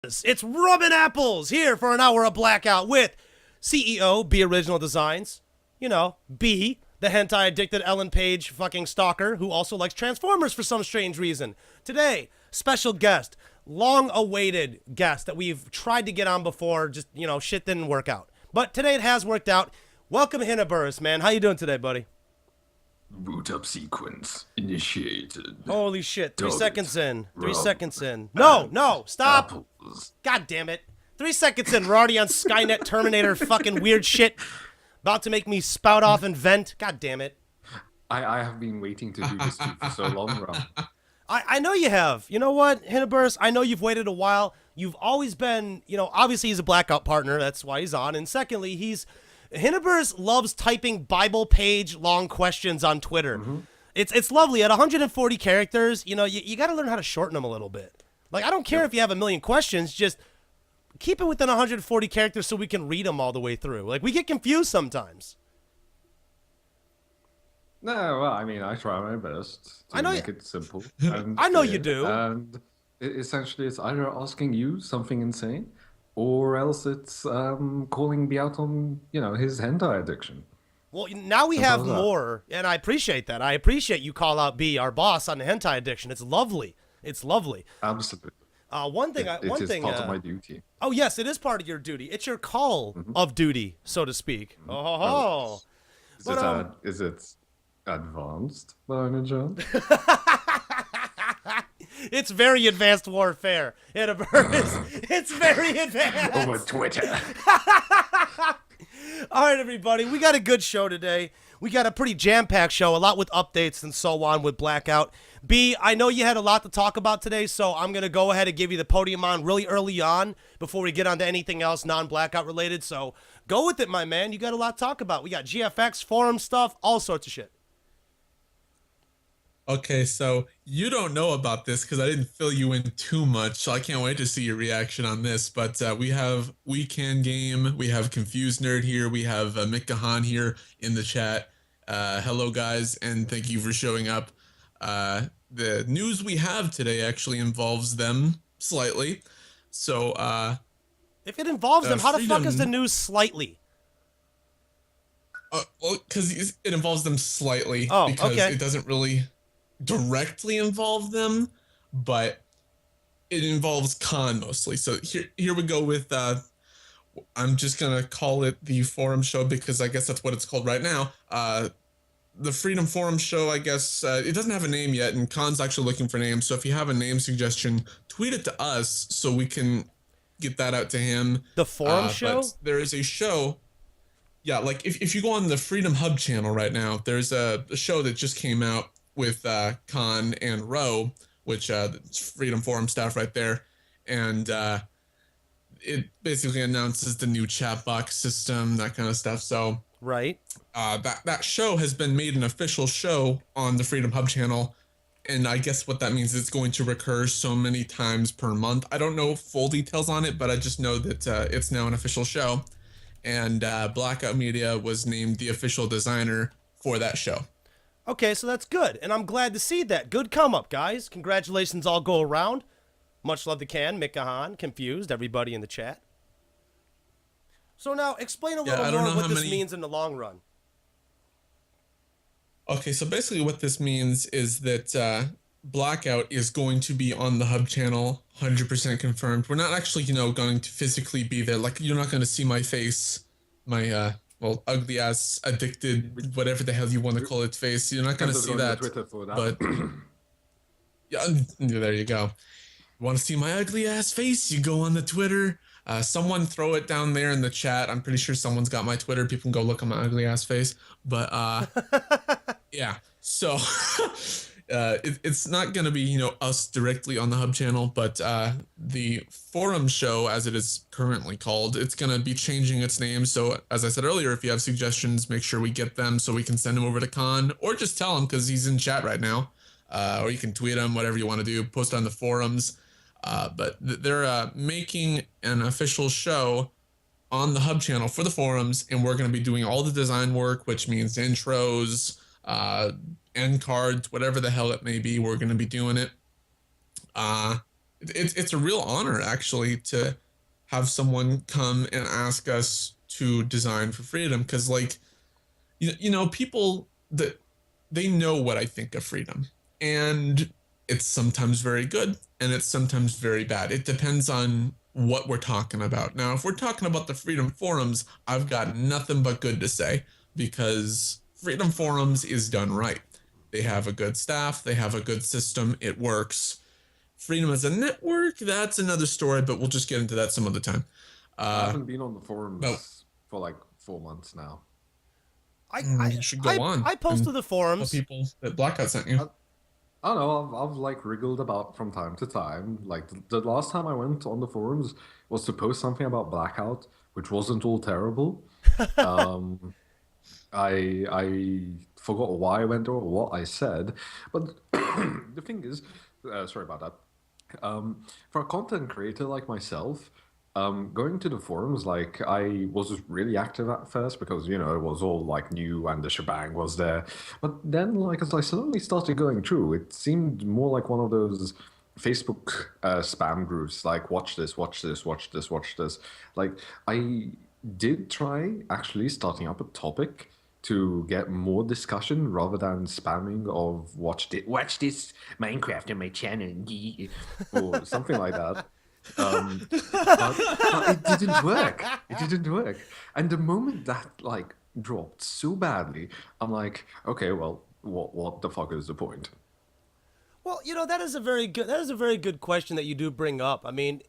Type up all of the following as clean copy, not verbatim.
It's Rumandapples here for an hour of Blackout with CEO B Original Designs. You know, B, the hentai addicted Ellen Page fucking stalker who also likes Transformers for some strange reason. Today, special guest, long awaited guest that we've tried to get on before, just, you know, shit didn't work out. But today it has worked out. Welcome Hiniberus, man. How you doing today, buddy? Boot up sequence initiated. Holy shit. 3 Target, seconds in. 3 rub, seconds in. No, stop. apples. God damn it. 3 seconds in. We're already on Skynet Terminator fucking weird shit. About to make me spout off and vent. God damn it. I have been waiting to do this to you for so long, Ron. I know you have. You know what, Hiniberus? I know you've waited a while. You've always been, you know, obviously he's a Blackout partner. That's why he's on. And secondly, Hiniberus loves typing Bible page long questions on Twitter. Mm-hmm. It's lovely. At 140 characters, you know, you got to learn how to shorten them a little bit. Like, I don't care if you have a million questions, just keep it within 140 characters so we can read them all the way through. Like, we get confused sometimes. No, well, I mean, I try my best to make it simple. And I know you do. And essentially, it's either asking you something insane, or else it's calling me out on, you know, his hentai addiction. Well, now we have more, and I appreciate that. I appreciate you call out B, our boss, on the hentai addiction. It's lovely. It's lovely. Absolutely. One thing it is part of my duty. Oh, yes, it is part of your duty. It's your call of duty, so to speak. Oh. Is it advanced by any chance? It's very advanced warfare. It's very advanced. Over Twitter. All right, everybody. We got a good show today. We got a pretty jam-packed show, a lot with updates and so on with Blackout. B, I know you had a lot to talk about today, so I'm going to go ahead and give you the podium on really early on before we get on to anything else non-Blackout related. So go with it, my man. You got a lot to talk about. We got GFX, forum stuff, all sorts of shit. Okay, so you don't know about this because I didn't fill you in too much, so I can't wait to see your reaction on this. But we have Weekend Game, we have Confused Nerd here, we have Mikahan here in the chat. Hello, guys, and thank you for showing up. The news we have today actually involves them slightly. So, if it involves them, how the fuck is the news slightly? Well, because it involves them slightly. Oh, because okay. It doesn't really directly involve them, but it involves Khan mostly. So here we go with I'm just gonna call it the forum show because I guess that's what it's called right now. The Freedom Forum show, I guess. It doesn't have a name yet, and Khan's actually looking for names. So if you have a name suggestion, tweet it to us so we can get that out to him. The forum show? But there is a show. Yeah, like if you go on the Freedom Hub channel right now, there's a show that just came out with Khan and Ro, which it's Freedom Forum staff right there, and it basically announces the new chat box system, that kind of stuff. So right, that show has been made an official show on the Freedom Hub channel, and I guess what that means is it's going to recur so many times per month. I don't know full details on it, but I just know that it's now an official show, and Blackout Media was named the official designer for that show. Okay, so that's good, and I'm glad to see that. Good come up, guys. Congratulations all go around. Much love to Can, Mikahan, Confused, everybody in the chat. So now, explain a little more what this means in the long run. Okay, so basically what this means is that Blackout is going to be on the Hub channel, 100% confirmed. We're not actually, you know, going to physically be there. Like, you're not going to see my face, my well, ugly ass, addicted, whatever the hell you want to call it face. You're not going to see that. But yeah, there you go. You want to see my ugly ass face? You go on the Twitter. Someone throw it down there in the chat. I'm pretty sure someone's got my Twitter. People can go look at my ugly ass face. But yeah, so it's not going to be, you know, us directly on the Hub channel, but the forum show, as it is currently called, it's going to be changing its name. So as I said earlier, if you have suggestions, make sure we get them so we can send them over to Khan, or just tell him because he's in chat right now. Or you can tweet him, whatever you want to do, post on the forums. But they're making an official show on the Hub channel for the forums, and we're going to be doing all the design work, which means intros, end cards, whatever the hell it may be. We're going to be doing it. it's a real honor actually to have someone come and ask us to design for freedom, because like you know people that they know what I think of freedom, and it's sometimes very good and it's sometimes very bad. It depends on what we're talking about. Now, if we're talking about the freedom forums, I've got nothing but good to say, because freedom forums is done right. They have a good staff, they have a good system, it works. Freedom as a network, that's another story, but we'll just get into that some other time. I haven't been on the forums no. for like 4 months now. You should go on. I posted the forums. Tell people that Blackout sent you. I don't know, I've like wriggled about from time to time. Like the last time I went on the forums was to post something about Blackout, which wasn't all terrible. I forgot why I went or what I said, but the thing is, sorry about that. For a content creator like myself, going to the forums, like I was really active at first because, you know, it was all like new and the shebang was there. But then, like, as I slowly started going through, it seemed more like one of those Facebook spam groups, like watch this, watch this, watch this, watch this. Like, I did try actually starting up a topic to get more discussion rather than spamming of watch this Minecraft on my channel or something like that. But it didn't work. It didn't work. And the moment that like dropped so badly, I'm like, okay, well, what the fuck is the point? Well, you know, that is a very good question that you do bring up. I mean,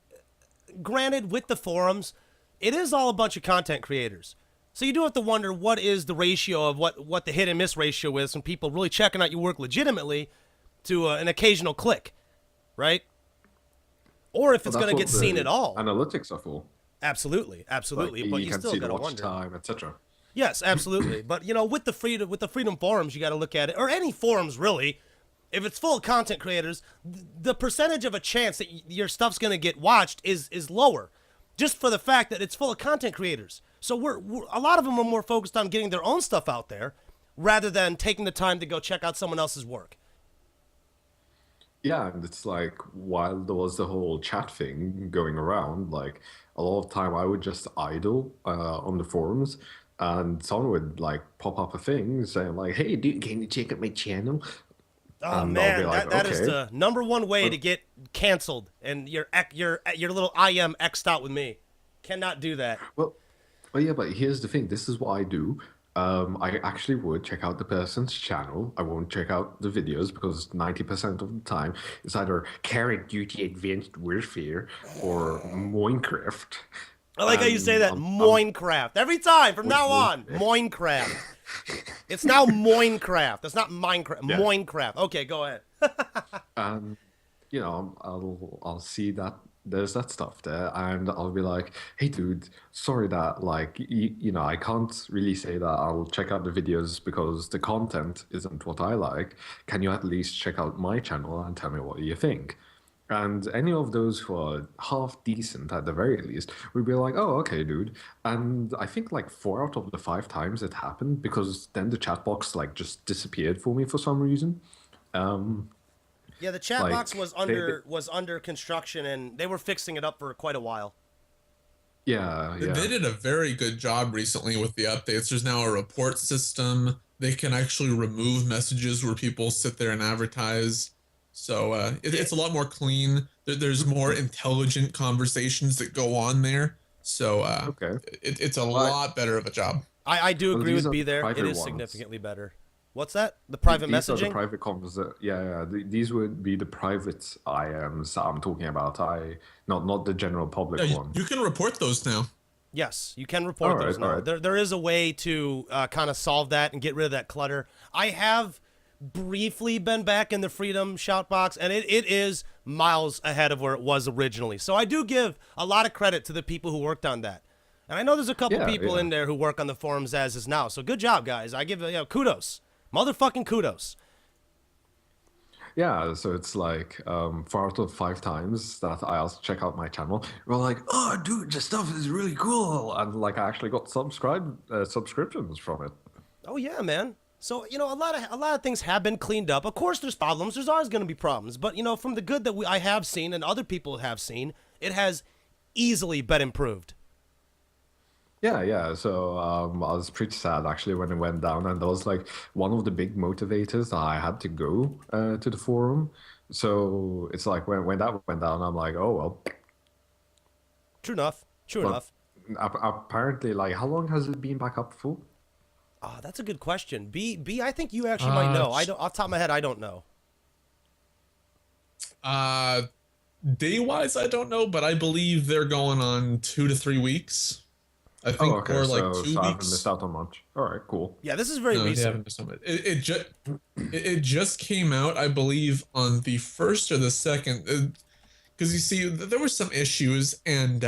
granted, with the forums, it is all a bunch of content creators. So you do have to wonder what is the ratio of what the hit and miss ratio is from people really checking out your work legitimately to an occasional click, right? Or if it's going to get seen at all. Analytics are for. Absolutely, absolutely. Like, but you can still see got the to watch wonder. time, etc. Yes, absolutely. But you know, with the freedom forums, you got to look at it, or any forums really. If it's full of content creators, the percentage of a chance that your stuff's going to get watched is lower, just for the fact that it's full of content creators. So we're a lot of them are more focused on getting their own stuff out there, rather than taking the time to go check out someone else's work. Yeah, and it's like while there was the whole chat thing going around, like a lot of time I would just idle on the forums, and someone would like pop up a thing saying like, "Hey, dude, can you check out my channel?" Oh And I'll be man, like, that is "Okay." the #1 way to get canceled, and your little IM X'd out with me. Cannot do that. Well, yeah, but here's the thing. This is what I do. I actually would check out the person's channel. I won't check out the videos because 90% of the time it's either Current Duty Advanced Warfare or Minecraft. I like how you say that, Minecraft. Every time from now on, Minecraft. It's now Minecraft. It's not Minecraft. Yeah. Minecraft. Okay, go ahead. You know, I'll see that there's that stuff there, and I'll be like, "Hey, dude, sorry that like you know I can't really say that I'll check out the videos because the content isn't what I like. Can you at least check out my channel and tell me what you think?" And any of those who are half decent at the very least would be like, "Oh, okay, dude." And I think like 4 out of the 5 times it happened because then the chat box like just disappeared for me for some reason. Yeah, the chat Like, box was under construction, and they were fixing it up for quite a while. Yeah, yeah. They did a very good job recently with the updates. There's now a report system. They can actually remove messages where people sit there and advertise. So it's a lot more clean. There's more intelligent conversations that go on there. So Okay. it's a lot better of a job. I do Well, agree these with are B there. It private is ones. significantly better. What's that? The private These are the messaging? private conversations. Yeah. These would be the private IMs that I'm talking about. Not the general public Yeah, one. you can report those now. Yes, you can report Alright, those now. alright. There is a way to kind of solve that and get rid of that clutter. I have briefly been back in the Freedom shout box, and it is miles ahead of where it was originally. So I do give a lot of credit to the people who worked on that. And I know there's a couple Yeah, people yeah. in there who work on the forums as is now. So good job, guys. I give kudos. Motherfucking kudos. Yeah, so it's like 4 out of 5 times that I asked to check out my channel, we're like, "Oh, dude, the stuff is really cool," and like I actually got subscriptions from it. Oh, yeah, man. So, you know, a lot of things have been cleaned up. Of course, there's problems. There's always going to be problems. But, you know, from the good that I have seen and other people have seen, it has easily been improved. Yeah. So I was pretty sad actually when it went down, and that was like one of the big motivators that I had to go to the forum. So it's like when that went down, I'm like, oh well. True enough. True But enough. apparently, like, how long has it been back up for? Ah, that's a good question. I think you actually might know. I don't, off the top of my head, I don't know. Day-wise, I don't know, but I believe they're going on 2 to 3 weeks. I think, Oh, okay. or So, like 2 so I haven't weeks. missed out on much. All right, cool. Yeah, this is very No, you recent. haven't missed on it. It just came out, I believe, on the 1st or the 2nd. Because you see, there were some issues, and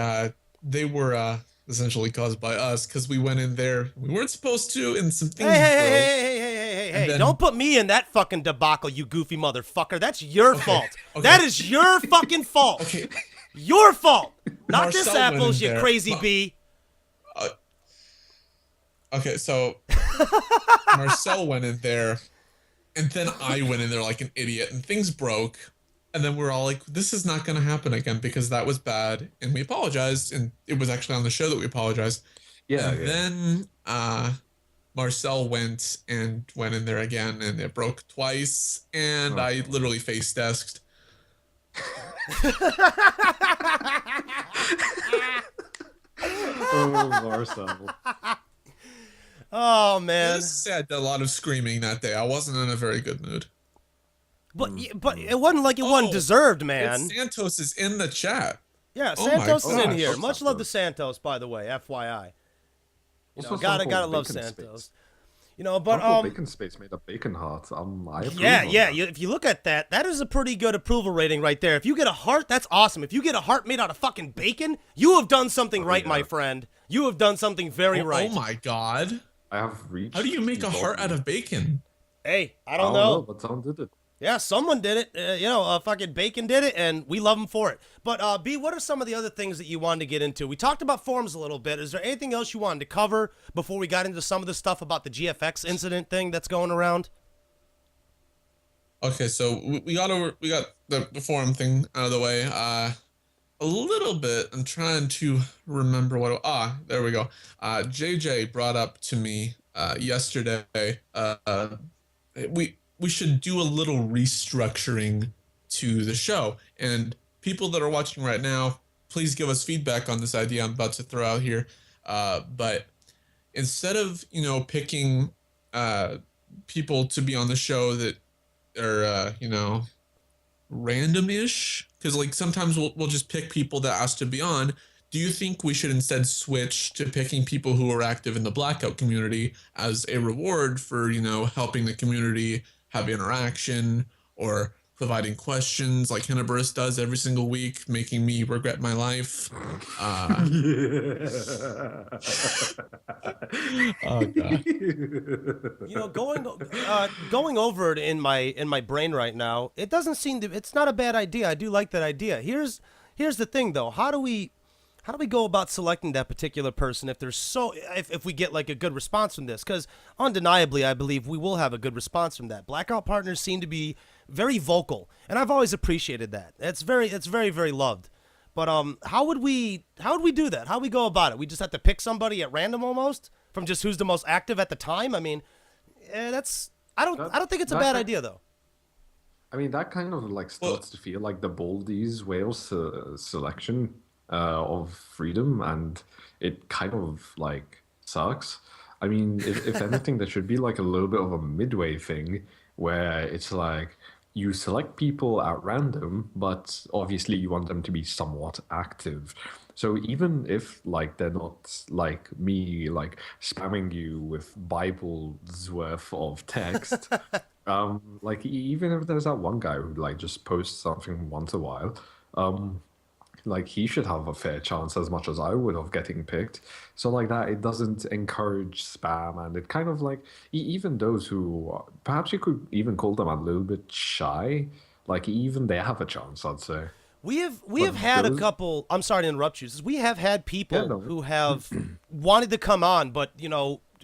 they were essentially caused by us because we went in there. We weren't supposed to, and some things broke. Hey, then- don't put me in that fucking debacle, you goofy motherfucker. That's your fault. okay. That is your fucking fault. Okay. Your fault. Not this Marcel went apples, in you there. crazy bee. Okay, so Marcel went in there, and then I went in there like an idiot, and things broke. And then we're all like, this is not going to happen again because that was bad. And we apologized, and it was actually on the show that we apologized. Yeah. And then Marcel went in there again, and it broke twice, and I literally face desked. Oh, Marcel. Oh, I man. just said a lot of screaming that day. I wasn't in a very good mood. But it wasn't like it wasn't deserved, man. Santos is in the chat. Yeah, Oh my Santos is in gosh. here. Much love to Santos, by the way, FYI. You know, Also, gotta some called love Bacon Santos. Space. You know, but Uncle Bacon Space made a bacon heart. I approve yeah, of yeah. that. If you look at that, that is a pretty good approval rating right there. If you get a heart, that's awesome. If you get a heart made out of fucking bacon, you have done something right, my friend. You have done something very right. Oh my god. I have reached. How do you make a the heart bottom. out of bacon? Hey, I I don't know. but someone did it. Yeah, someone did it. You know, fucking Bacon did it, and we love him for it. But, B, what are some of the other things that you wanted to get into? We talked about forums a little bit. Is there anything else you wanted to cover before we got into some of the stuff about the GFX incident thing that's going around? Okay, so we got the forum thing out of the way. A little bit. I'm trying to remember what. There we go. JJ brought up to me yesterday. We should do a little restructuring to the show, and people that are watching right now, please give us feedback on this idea I'm about to throw out here. But instead of picking people to be on the show that are random-ish, because like sometimes we'll just pick people that ask to be on. Do you think we should instead switch to picking people who are active in the Blackout community as a reward for helping the community have interaction or providing questions like Hiniberus does every single week, making me regret my life? Oh god. You know, going over it in my brain right now, it doesn't seem to. It's not a bad idea. I do like that idea. Here's the thing though. How do we go about selecting that particular person if we get like a good response from this? Because undeniably, I believe we will have a good response from that. Blackout partners seem to be very vocal, and I've always appreciated that. It's very, very loved. But how would we do that? How would we go about it? We just have to pick somebody at random almost from just who's the most active at the time. I mean, I don't think it's a bad idea though. I mean, that kind of like starts to feel like the Baldies Wales selection of freedom, and it kind of like sucks. I mean, if anything, there should be like a little bit of a midway thing where it's like you select people at random, but obviously you want them to be somewhat active. So even if like they're not like me, like spamming you with Bibles worth of text, like even if there's that one guy who like just posts something once a while, like he should have a fair chance as much as I would of getting picked. So like that, it doesn't encourage spam, and it kind of like even those who perhaps you could even call them a little bit shy, like even they have a chance, I'd say. We have had a couple. I'm sorry to interrupt you. We have had people who have wanted to come on, but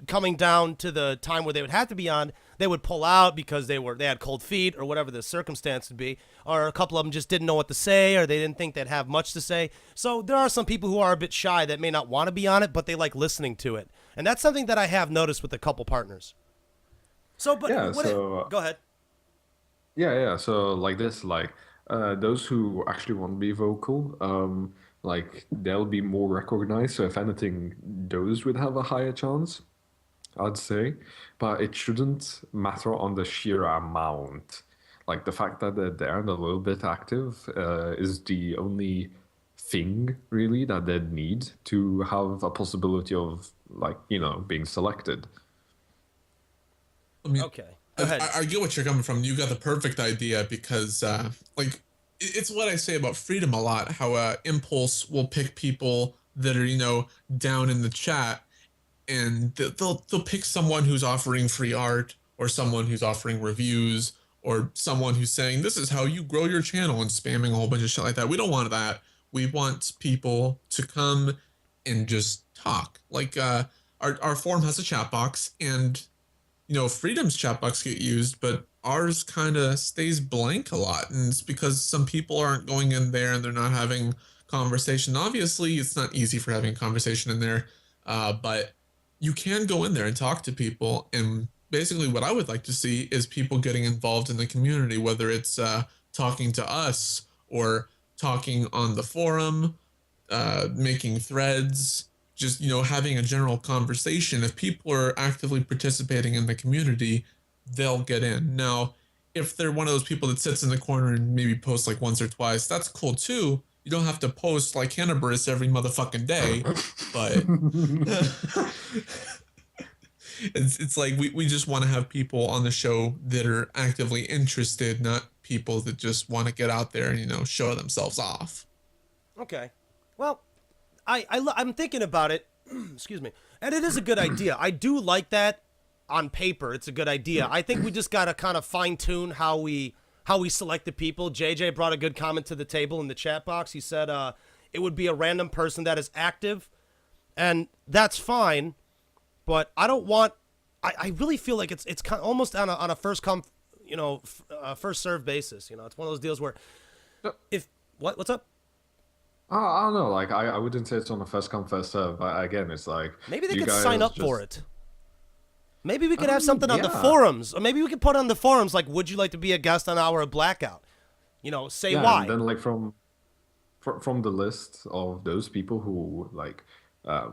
coming down to the time where they would have to be on, they would pull out because they had cold feet or whatever the circumstance would be, or a couple of them just didn't know what to say, or they didn't think they'd have much to say. So there are some people who are a bit shy that may not want to be on it, but they like listening to it, and that's something that I have noticed with a couple partners. So, but Yeah, go ahead. Yeah. So like this, like those who actually want to be vocal, like they'll be more recognized. So if anything, those would have a higher chance, I'd say. But it shouldn't matter on the sheer amount. Like the fact that they're there and a little bit active is the only thing really that they'd need to have a possibility of like, being selected. I mean, Okay, go ahead. I get what you're coming from. You got the perfect idea because, like, it's what I say about freedom a lot. How Impulse will pick people that are, down in the chat, and they'll pick someone who's offering free art, or someone who's offering reviews, or someone who's saying this is how you grow your channel and spamming a whole bunch of shit like that. We don't want that. We want people to come and just talk. Like, our forum has a chat box, and Freedom's chat box get used, but ours kind of stays blank a lot. And it's because some people aren't going in there and they're not having conversation. Obviously, it's not easy for having a conversation in there, but you can go in there and talk to people. And basically what I would like to see is people getting involved in the community, whether it's talking to us or talking on the forum, making threads, just, having a general conversation. If people are actively participating in the community, they'll get in. Now, if they're one of those people that sits in the corner and maybe posts like once or twice, that's cool too. You don't have to post like Hiniberus every motherfucking day, but it's like we just want to have people on the show that are actively interested, not people that just want to get out there and, show themselves off. Okay. Well, I'm thinking about it, excuse me, and it is a good idea. I do like that on paper. It's a good idea. I think we just got to kind of fine tune how we select the people. JJ brought a good comment to the table in the chat box. He said it would be a random person that is active, and that's fine, but I don't want, I really feel like it's kind of almost on a first come, first serve basis. It's one of those deals where what's up? I don't know. Like I wouldn't say it's on a first come first serve, but again, it's like maybe they could sign up for it. Maybe we could have something on the forums, or maybe we could put on the forums like, "Would you like to be a guest on our Blackout?" Say why. And then like from the list of those people who like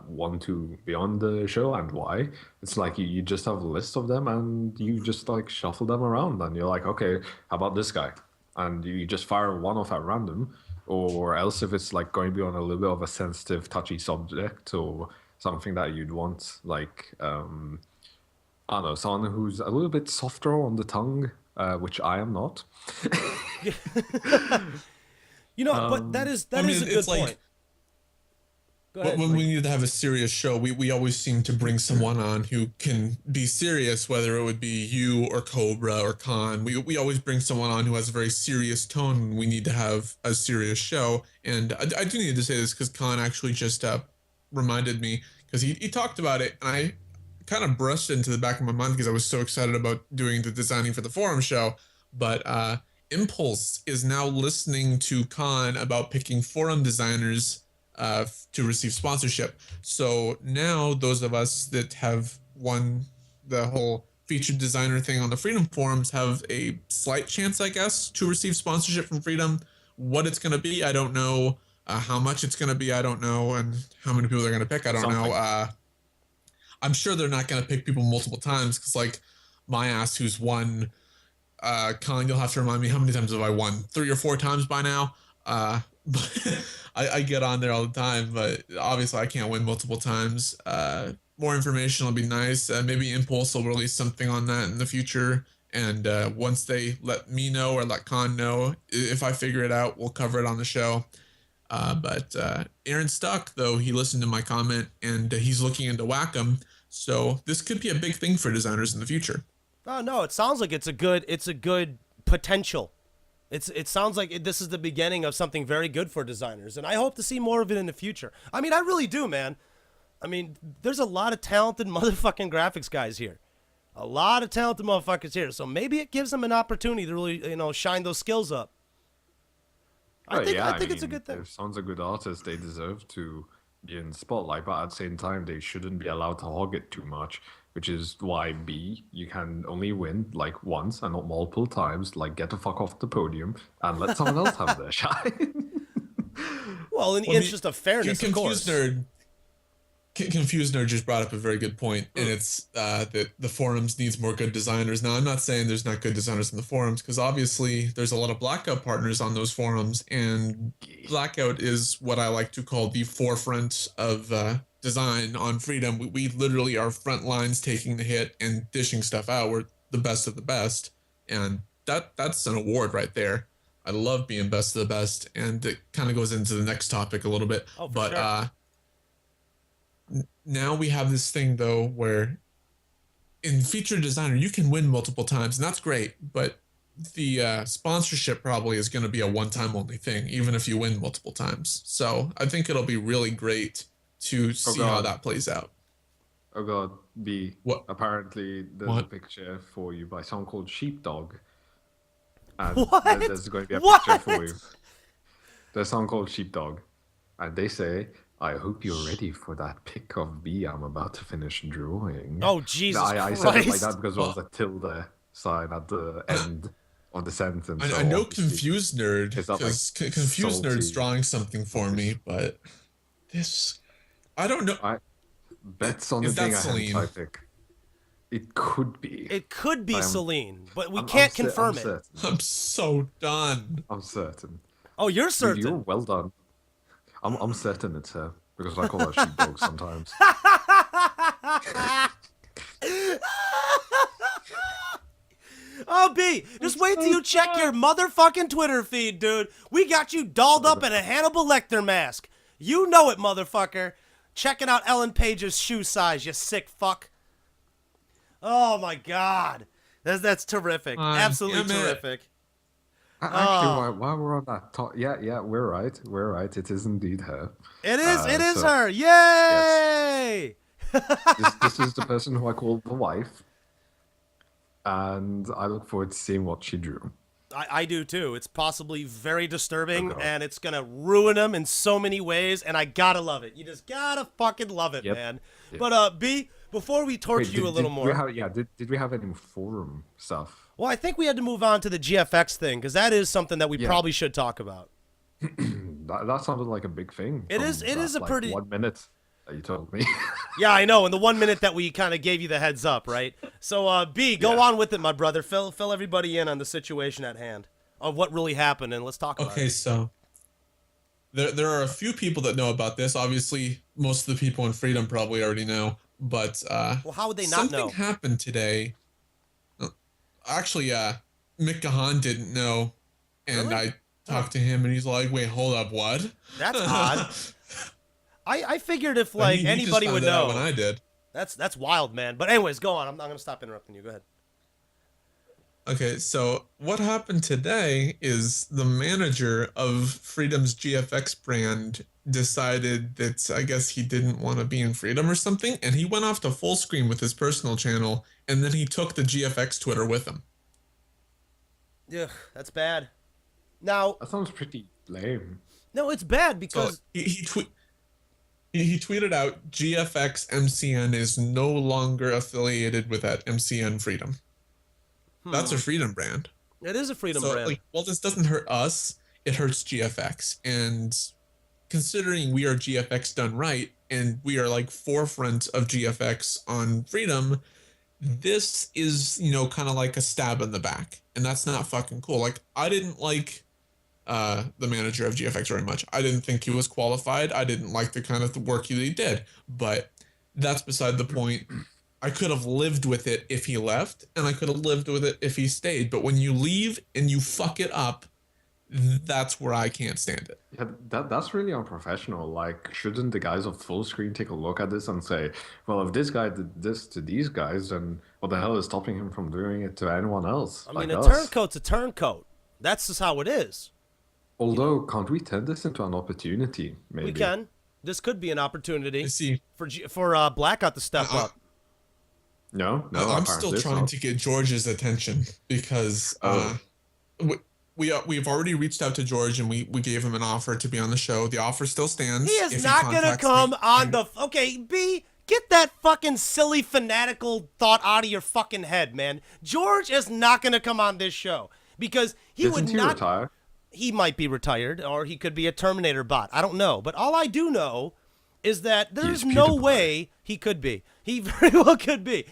want to be on the show and why, it's like you just have a list of them and you just like shuffle them around, and you're like, okay, how about this guy? And you just fire one off at random. Or else if it's like going to be on a little bit of a sensitive, touchy subject or something that you'd want, like, I don't know, someone who's a little bit softer on the tongue, which I am not. But that is a good point. Go ahead, when we need to have a serious show, we always seem to bring someone on who can be serious, whether it would be you or Cobra or Khan. We always bring someone on who has a very serious tone. We need to have a serious show. And I do need to say this because Khan actually just reminded me, because he talked about it, and I kind of brushed it into the back of my mind because I was so excited about doing the designing for the forum show. But Impulse is now listening to Khan about picking forum designers to receive sponsorship. So now those of us that have won the whole featured designer thing on the Freedom forums have a slight chance, I guess, to receive sponsorship from Freedom. What it's going to be, I don't know. How much it's going to be, I don't know. And how many people they're going to pick, I don't know. I'm sure they're not going to pick people multiple times because, like, my ass who's won, Colin, you'll have to remind me, how many times have I won? 3 or 4 times by now? But I get on there all the time, but obviously I can't win multiple times. More information will be nice. Maybe Impulse will release something on that in the future. And once they let me know or let Khan know, if I figure it out, we'll cover it on the show. But Aaron Stuck, though, he listened to my comment and he's looking into Wacom. So this could be a big thing for designers in the future. Oh no, it sounds like it's a good potential. It sounds like this is the beginning of something very good for designers, and I hope to see more of it in the future. I mean, I really do, man. I mean, there's a lot of talented motherfucking graphics guys here. A lot of talented motherfuckers here. So maybe it gives them an opportunity to really, you know, shine those skills up. I think it's a good thing. If someone's a good artist, they deserve to be in the spotlight, but at the same time, they shouldn't be allowed to hog it too much, which is why you can only win like once and not multiple times. Like, get the fuck off the podium and let someone else have their shine. Well, in the interest of fairness, of course. Confused Nerd just brought up a very good point, and it's that the forums needs more good designers. Now, I'm not saying there's not good designers in the forums, because obviously there's a lot of Blackout partners on those forums, and Blackout is what I like to call the forefront of design on Freedom. We literally are front lines taking the hit and dishing stuff out. We're the best of the best, and that's an award right there. I love being best of the best, and it kind of goes into the next topic a little bit. Oh, for but sure. Now we have this thing though where in featured designer you can win multiple times, and that's great, but the sponsorship probably is going to be a one-time only thing, even if you win multiple times. So I think it'll be really great to see how that plays out. Oh god, B. What? Apparently there's a picture for you by someone called Sheepdog. And What? There's going to be a What? picture for you. There's someone called Sheepdog. And they say, I hope you're ready for that pic of B I'm about to finish drawing. Oh, Jesus I Christ. said it like that because there was a tilde sign at the end of the sentence. I so know obviously Confused Nerd, it's not, like, because Confused salty. Nerd's drawing something for me, but this, I don't know. Bets on the Is that thing Celine? I pick. It could be. It could be I'm- Celine, but we I'm can't cer- confirm I'm it. certain. I'm so done. I'm certain. Oh, you're Dude, certain. you're well done. I'm certain it's her because I call her Sheepdog sometimes. Oh, B, just wait till you check your motherfucking Twitter feed, dude. We got you dolled up in a Hannibal Lecter mask. You know it, motherfucker. Checking out Ellen Page's shoe size, you sick fuck. Oh, my God. That's terrific. Absolutely damn it. terrific. Actually, while we're on that talk, yeah, we're right. We're right. It is indeed her. It is so- her. Yay! This is the person who I call the wife. And I look forward to seeing what she drew. I do too. It's possibly very disturbing, Okay. and it's gonna ruin them in so many ways, and I gotta love it. You just gotta fucking love it, Yep. man. Yep. But we before we torture you a little more. Did we have any forum stuff? Well, I think we had to move on to the GFX thing, because that is something that we probably should talk about. That sounded like a big thing. It from is a that, pretty- 1 minute that you told me. Yeah, I know. In the 1 minute that we kind of gave you the heads up, right? So, B, go on with it, my brother. Fill everybody in on the situation at hand of what really happened, and let's talk about Okay, it. so there are a few people that know about this. Obviously, most of the people in Freedom probably already know, but Well, how would they not know? something happened today. Actually, Mick Gahan didn't know, and Really? I talked to him, and he's like, "Wait, hold up, what?" That's odd. I figured if But like he just anybody found would that out know. when I did. That's wild, man. But anyways, go on. I'm not gonna stop interrupting you. Go ahead. Okay, so what happened today is the manager of Freedom's GFX brand decided that I guess he didn't want to be in Freedom or something, and he went off to Fullscreen with his personal channel, and then he took the GFX Twitter with him. Ugh, that's bad. Now, That sounds pretty lame. no, it's bad So because he tweeted out GFX MCN is no longer affiliated with that MCN Freedom. That's a Freedom brand. it is a freedom So, brand. like, while this doesn't hurt us, it hurts GFX. And considering we are GFX done right, and we are like forefront of GFX on Freedom, this is, you know, kind of like a stab in the back. And that's not fucking cool. Like, I didn't like the manager of GFX very much. I didn't think he was qualified. I didn't like the kind of work he did. But that's beside the point. I could have lived with it if he left, and I could have lived with it if he stayed. But when you leave and you fuck it up, that's where I can't stand it. Yeah, that's really unprofessional. Like, shouldn't the guys of Fullscreen take a look at this and say, well, if this guy did this to these guys, then what the hell is stopping him from doing it to anyone else? I like mean, a us? turncoat's a turncoat. That's just how it is. Although, can't we turn this into an opportunity? Maybe. We can. This could be an opportunity I see. for Blackout to step up. No, I'm still apparently trying not. to get George's attention because we've already reached out to George and we gave him an offer to be on the show. The offer still stands. He is If not gonna contacts come me, on the. Okay, B, get that fucking silly fanatical thought out of your fucking head, man. George is not gonna come on this show because he would Isn't he not. retire? He might be retired or he could be a Terminator bot. I don't know, but all I do know is that there's no PewDiePie. way he could be. He very well could be.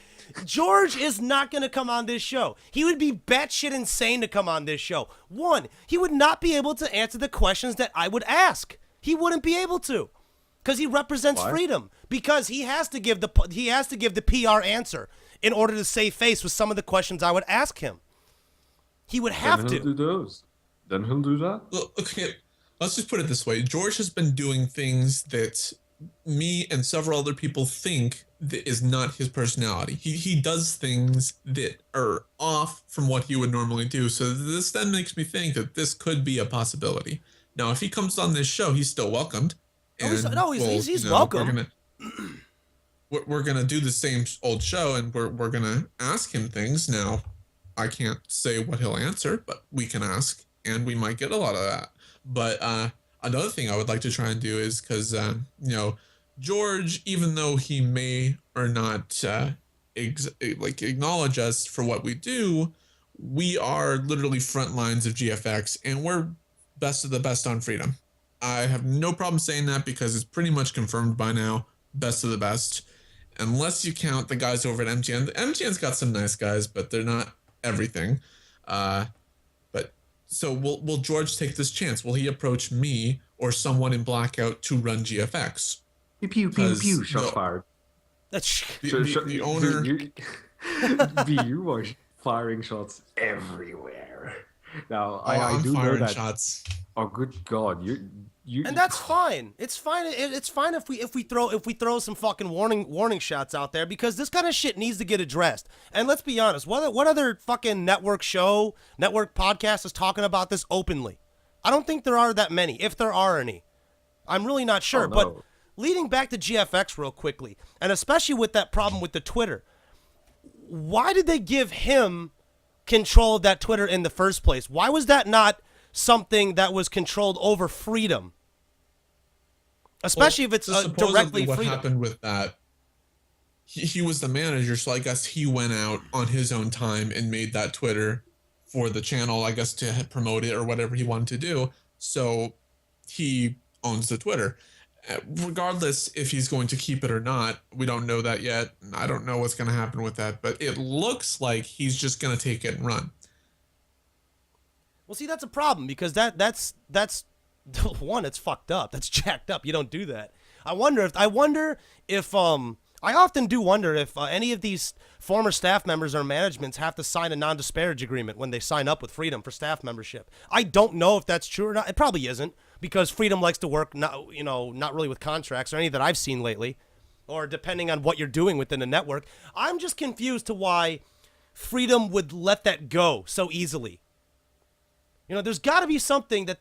George is not going to come on this show. He would be batshit insane to come on this show. One, he would not be able to answer the questions that I would ask. He wouldn't be able to, because he represents Why? freedom. Because he has to give the PR answer in order to save face with some of the questions I would ask him. He would have Then he'll to. do those. Then he'll do that. Well, okay, let's just put it this way. George has been doing things that me and several other people think that is not his personality. He does things that are off from what he would normally do. So this then makes me think that this could be a possibility. Now, if he comes on this show, he's still welcomed. Oh, he's- And no, he's- we'll, he's welcome. We're gonna do the same old show, and we're gonna ask him things. Now, I can't say what he'll answer, but we can ask, and we might get a lot of that. But another thing I would like to try and do is because George, even though he may or not acknowledge us for what we do, we are literally front lines of GFX, and we're best of the best on freedom. I have no problem saying that because it's pretty much confirmed by now. Best of the best, unless you count the guys over at MTN. MTN's got some nice guys, but they're not everything. But so will George take this chance? Will he approach me or someone in Blackout to run GFX? Pew pew Because pew. Shots the- fired. That's The owner. You are firing shots everywhere. Now Oh, I I'm do know firing that. shots. Oh, good God! You. and that's fine. It's fine. It's fine if we throw some fucking warning shots out there, because this kind of shit needs to get addressed. And let's be honest, what other fucking network podcast is talking about this openly? I don't think there are that many, if there are any. I'm really not sure. Oh, no. But leading back to GFX real quickly, and especially with that problem with the Twitter, why did they give him control of that Twitter in the first place? Why was that not something that was controlled over freedom? Especially if it's So supposedly directly what freedom. happened with that, he was the manager, so I guess he went out on his own time and made that Twitter for the channel, I guess, to promote it or whatever he wanted to do. So he owns the Twitter. Regardless if he's going to keep it or not, we don't know that yet. I don't know what's going to happen with that, but it looks like he's just going to take it and run. Well, see, that's a problem, because that's one, it's fucked up. That's jacked up. You don't do that. I wonder if I often do wonder if any of these former staff members or managements have to sign a non-disparage agreement when they sign up with Freedom for staff membership. I don't know if that's true or not. It probably isn't, because Freedom likes to work not really with contracts or any that I've seen lately, or depending on what you're doing within the network. I'm just confused to why Freedom would let that go so easily. There's got to be something that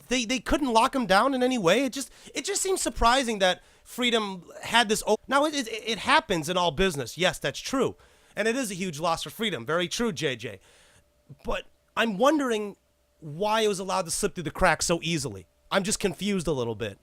they couldn't lock him down in any way. It just seems surprising that Freedom had this. Now, it happens in all business. Yes, that's true. And it is a huge loss for Freedom. Very true, JJ. But I'm wondering why it was allowed to slip through the cracks so easily. I'm just confused a little bit.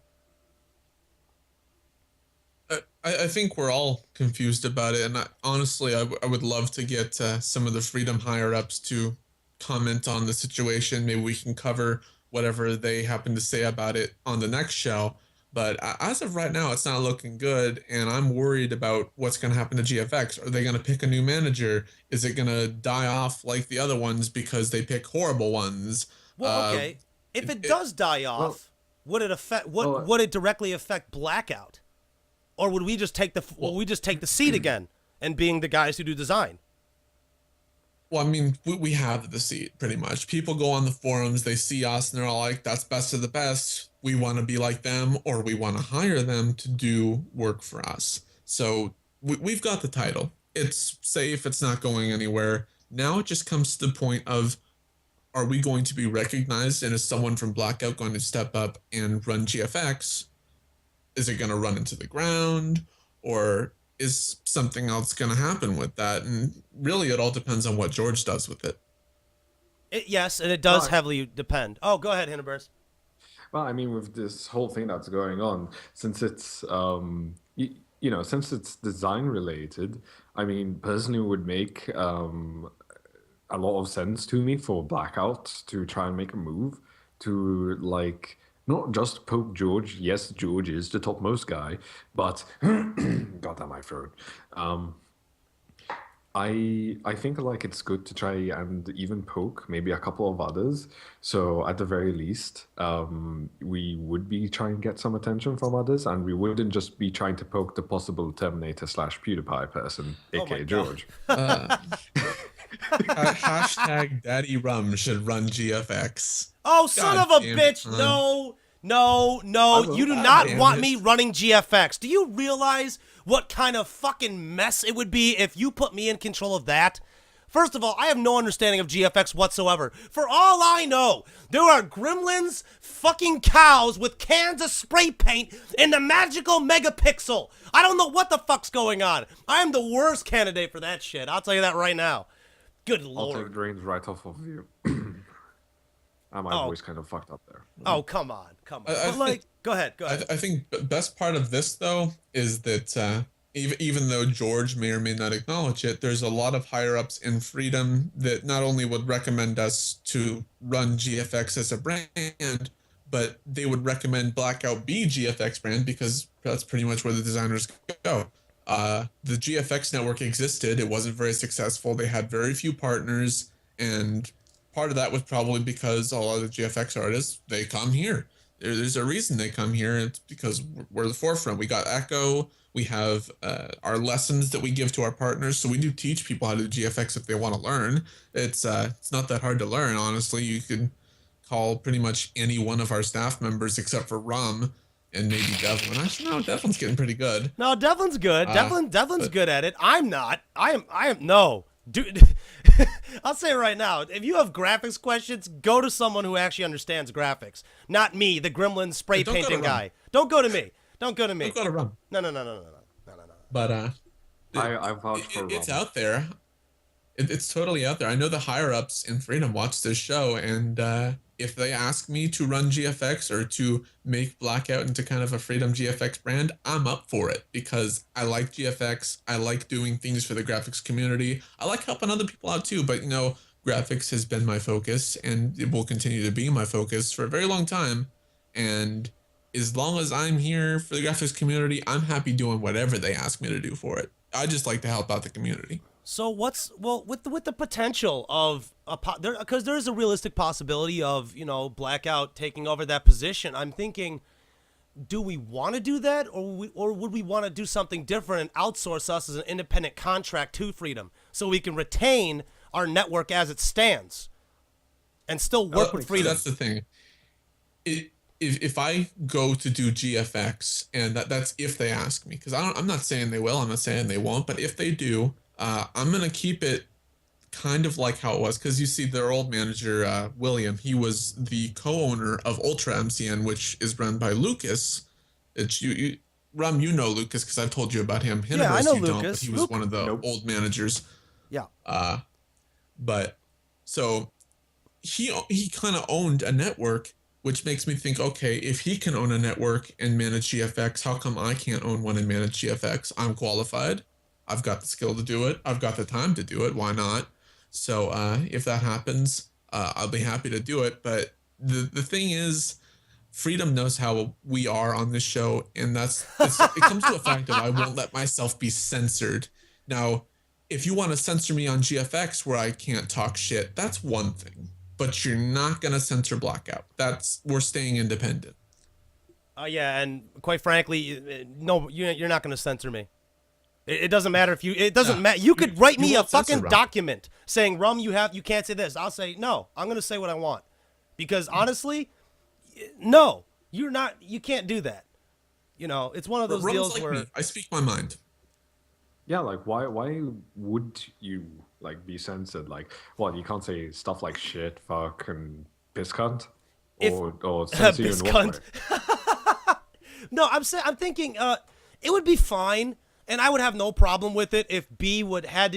I think we're all confused about it. And honestly, I would love to get some of the Freedom higher-ups to comment on the situation. Maybe we can cover whatever they happen to say about it on the next show. But as of right now, it's not looking good, and I'm worried about what's going to happen to GFX. Are they going to pick a new manager? Is it going to die off like the other ones because they pick horrible ones? Well, okay. If it does die off, would it affect? Would it directly affect Blackout, or would we just take the seat again and being the guys who do design? Well, I mean, we have the seat pretty much. People go on the forums, they see us, and they're all like, that's best of the best. We want to be like them, or we want to hire them to do work for us. So we've got the title. It's safe. It's not going anywhere. Now it just comes to the point of, are we going to be recognized? And is someone from Blackout going to step up and run GFX? Is it going to run into the ground, or is something else going to happen with that? And really, it all depends on what George does with it. Yes, and it does Right. heavily depend. Oh, go ahead, Hiniberus. Well, I mean, with this whole thing that's going on, since it's since it's design related, I mean, personally, it would make a lot of sense to me for Blackout to try and make a move to like not just poke George. Yes, George is the topmost guy, but God damn my throat. I think like it's good to try and even poke maybe a couple of others. So at the very least, we would be trying to get some attention from others, and we wouldn't just be trying to poke the possible Terminator slash PewDiePie person, Oh my aka God. George. Hashtag Daddy Rum should run GFX. Oh, son God of a damn bitch! it, son. No, no, no! will. You do God not damn want it. me running GFX. Do you realize what kind of fucking mess it would be if you put me in control of that? First of all, I have no understanding of GFX whatsoever. For all I know, there are gremlins, fucking cows with cans of spray paint in the magical megapixel. I don't know what the fuck's going on. I am the worst candidate for that shit. I'll tell you that right now. Good I'll lord. take the reins right off of you. My Oh. voice kind of fucked up there. Oh, come on. Come on. I But like, think- go ahead. Go ahead. I think the best part of this, though, is that even though George may or may not acknowledge it, there's a lot of higher ups in Freedom that not only would recommend us to run GFX as a brand, but they would recommend Blackout be GFX brand because that's pretty much where the designers go. The GFX network existed. It wasn't very successful. They had very few partners, and part of that was probably because a lot of the GFX artists, they come here. There's a reason they come here. It's because we're the forefront. We got Echo. We have our lessons that we give to our partners. So we do teach people how to do GFX if they want to learn. It's not that hard to learn, honestly. You can call pretty much any one of our staff members except for Rum and maybe Devlin. Actually, no, Devlin's getting pretty good. No, Devlin's good. Devlin's but- good at it. I'm not. I am no. Dude, I'll say it right now, if you have graphics questions, go to someone who actually understands graphics. Not me, the gremlin spray Don't go to painting Rum. guy. Don't go to me. Don't go to me. Don't go to Rum. No. But I vouch for it's Rum. out there. It's totally out there. I know the higher ups in Freedom watch this show, and if they ask me to run GFX or to make Blackout into kind of a Freedom GFX brand, I'm up for it because I like GFX. I like doing things for the graphics community. I like helping other people out too, but graphics has been my focus and it will continue to be my focus for a very long time. And as long as I'm here for the graphics community, I'm happy doing whatever they ask me to do for it. I just like to help out the community. So with the potential of because there is a realistic possibility of Blackout taking over that position. I'm thinking, do we want to do that, or would we want to do something different and outsource us as an independent contract to Freedom so we can retain our network as it stands and still work with So Freedom? that's the thing. If I go to do GFX, and that's if they ask me, because I'm not saying they will, I'm not saying they won't, but if they do, I'm gonna keep it kind of like how it was, because you see their old manager, William, he was the co-owner of Ultra MCN, which is run by Lucas. It's Rum, you know Lucas because I've told you about him. Yeah, I Hiniberus, know you don't, Lucas. but he was one of the Nope. old managers. Yeah. But so he kind of owned a network, which makes me think, okay, if he can own a network and manage GFX, how come I can't own one and manage GFX? I'm qualified. I've got the skill to do it. I've got the time to do it. Why not? So if that happens, I'll be happy to do it. But the thing is, Freedom knows how we are on this show, and it comes to a fact that I won't let myself be censored. Now, if you want to censor me on GFX where I can't talk shit, that's one thing. But you're not gonna censor Blackout. We're staying independent. Yeah, and quite frankly, no, you're not going to censor me. It doesn't matter if you. It doesn't matter. You could write me a won't censor fucking Rum. document saying, "Rum, you can't say this." I'll say no. I'm going to say what I want, because honestly, no, you're not. You can't do that. It's one of those Rum's deals like where. me. I speak my mind. Yeah, like why would you like be censored? Like, what, you can't say stuff like shit, fuck, and piss cunt, or censor you in Piss what cunt. way? No, I'm thinking it would be fine, and I would have no problem with it if B had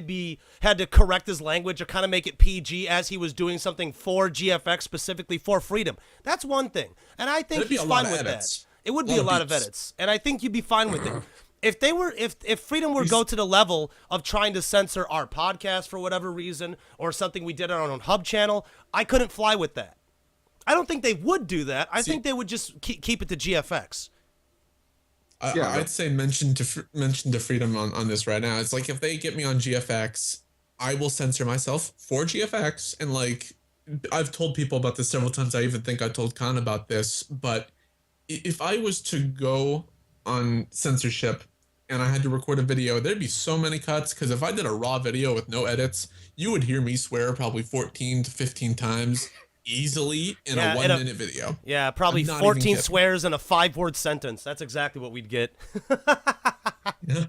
to correct his language or kind of make it PG as he was doing something for GFX, specifically for Freedom. That's one thing, and I think he's fine with that. It would be a lot of edits, and I think you'd be fine with it. If Freedom were to go to the level of trying to censor our podcast for whatever reason, or something we did on our own hub channel, I couldn't fly with that. I don't think they would do that. I think they would just keep it to GFX. I'd say mention to Freedom on this right now. It's like, if they get me on GFX, I will censor myself for GFX. And like, I've told people about this several times. I even think I told Khan about this. But if I was to go on censorship and I had to record a video, there'd be so many cuts, because if I did a raw video with no edits, you would hear me swear probably 14 to 15 times easily in a 1 minute video. Yeah, probably 14 swears in a 5-word sentence. That's exactly what we'd get. Yeah.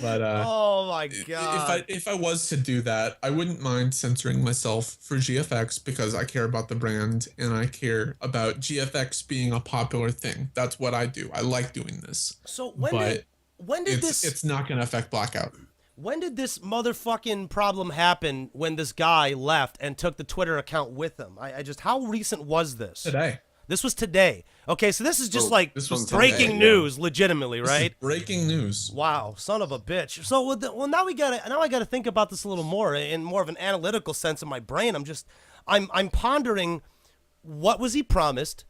But oh my god. If I was to do that, I wouldn't mind censoring myself for GFX, because I care about the brand and I care about GFX being a popular thing. That's what I do. I like doing this. So when did this it's not going to affect Blackout. When did this motherfucking problem happen, when this guy left and took the Twitter account with him? How recent was this? Today. This was today. Okay, so this is just this was breaking news, legitimately, right? Breaking news. Wow, son of a bitch. So now I gotta think about this a little more in more of an analytical sense in my brain. I'm pondering, what was he promised?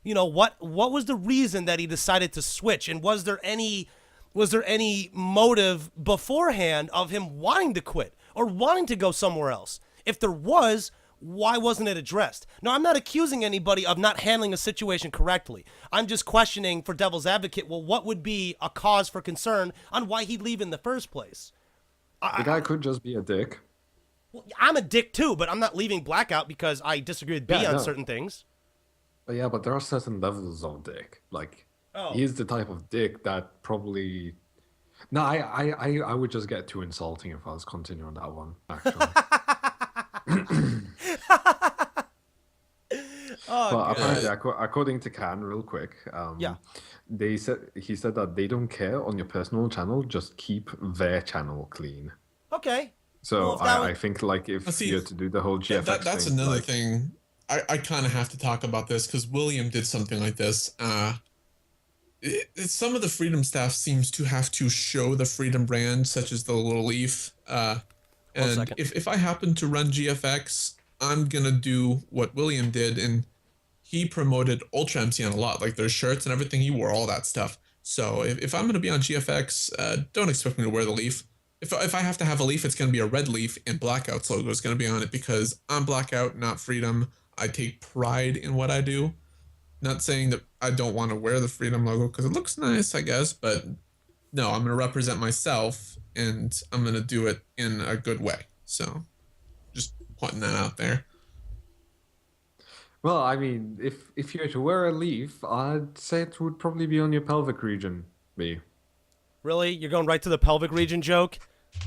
You know, what was the reason that he decided to switch, and was there any motive beforehand of him wanting to quit or wanting to go somewhere else? If there was, why wasn't it addressed? Now, I'm not accusing anybody of not handling a situation correctly. I'm just questioning, for devil's advocate, well, what would be a cause for concern on why he'd leave in the first place? The guy could just be a dick. Well, I'm a dick too, but I'm not leaving Blackout because I disagree with B on certain things. Yeah, but there are certain levels of dick. Like, he's the type of dick that probably... No, I would just get too insulting if I was continuing that one, actually. But apparently, according to Khan, real quick, he said that they don't care on your personal channel, just keep their channel clean. Okay. So I think, like, if you're to do the whole GFX that's thing, another thing. I kind of have to talk about this, because William did something like this. Some of the Freedom staff seems to have to show the Freedom brand, such as the little leaf. And if I happen to run GFX, I'm going to do what William did, and he promoted Ultra MCN a lot. Like, their shirts and everything, he wore all that stuff. So if I'm going to be on GFX, don't expect me to wear the leaf. If I have to have a leaf, it's going to be a red leaf, and Blackout's logo is going to be on it, because I'm Blackout, not Freedom. I take pride in what I do. Not saying that I don't want to wear the Freedom logo, because it looks nice, I guess, but no, I'm going to represent myself, and I'm going to do it in a good way. So just putting that out there. Well, I mean, if you were to wear a leaf, I'd say it would probably be on your pelvic region, B. Really? You're going right to the pelvic region joke?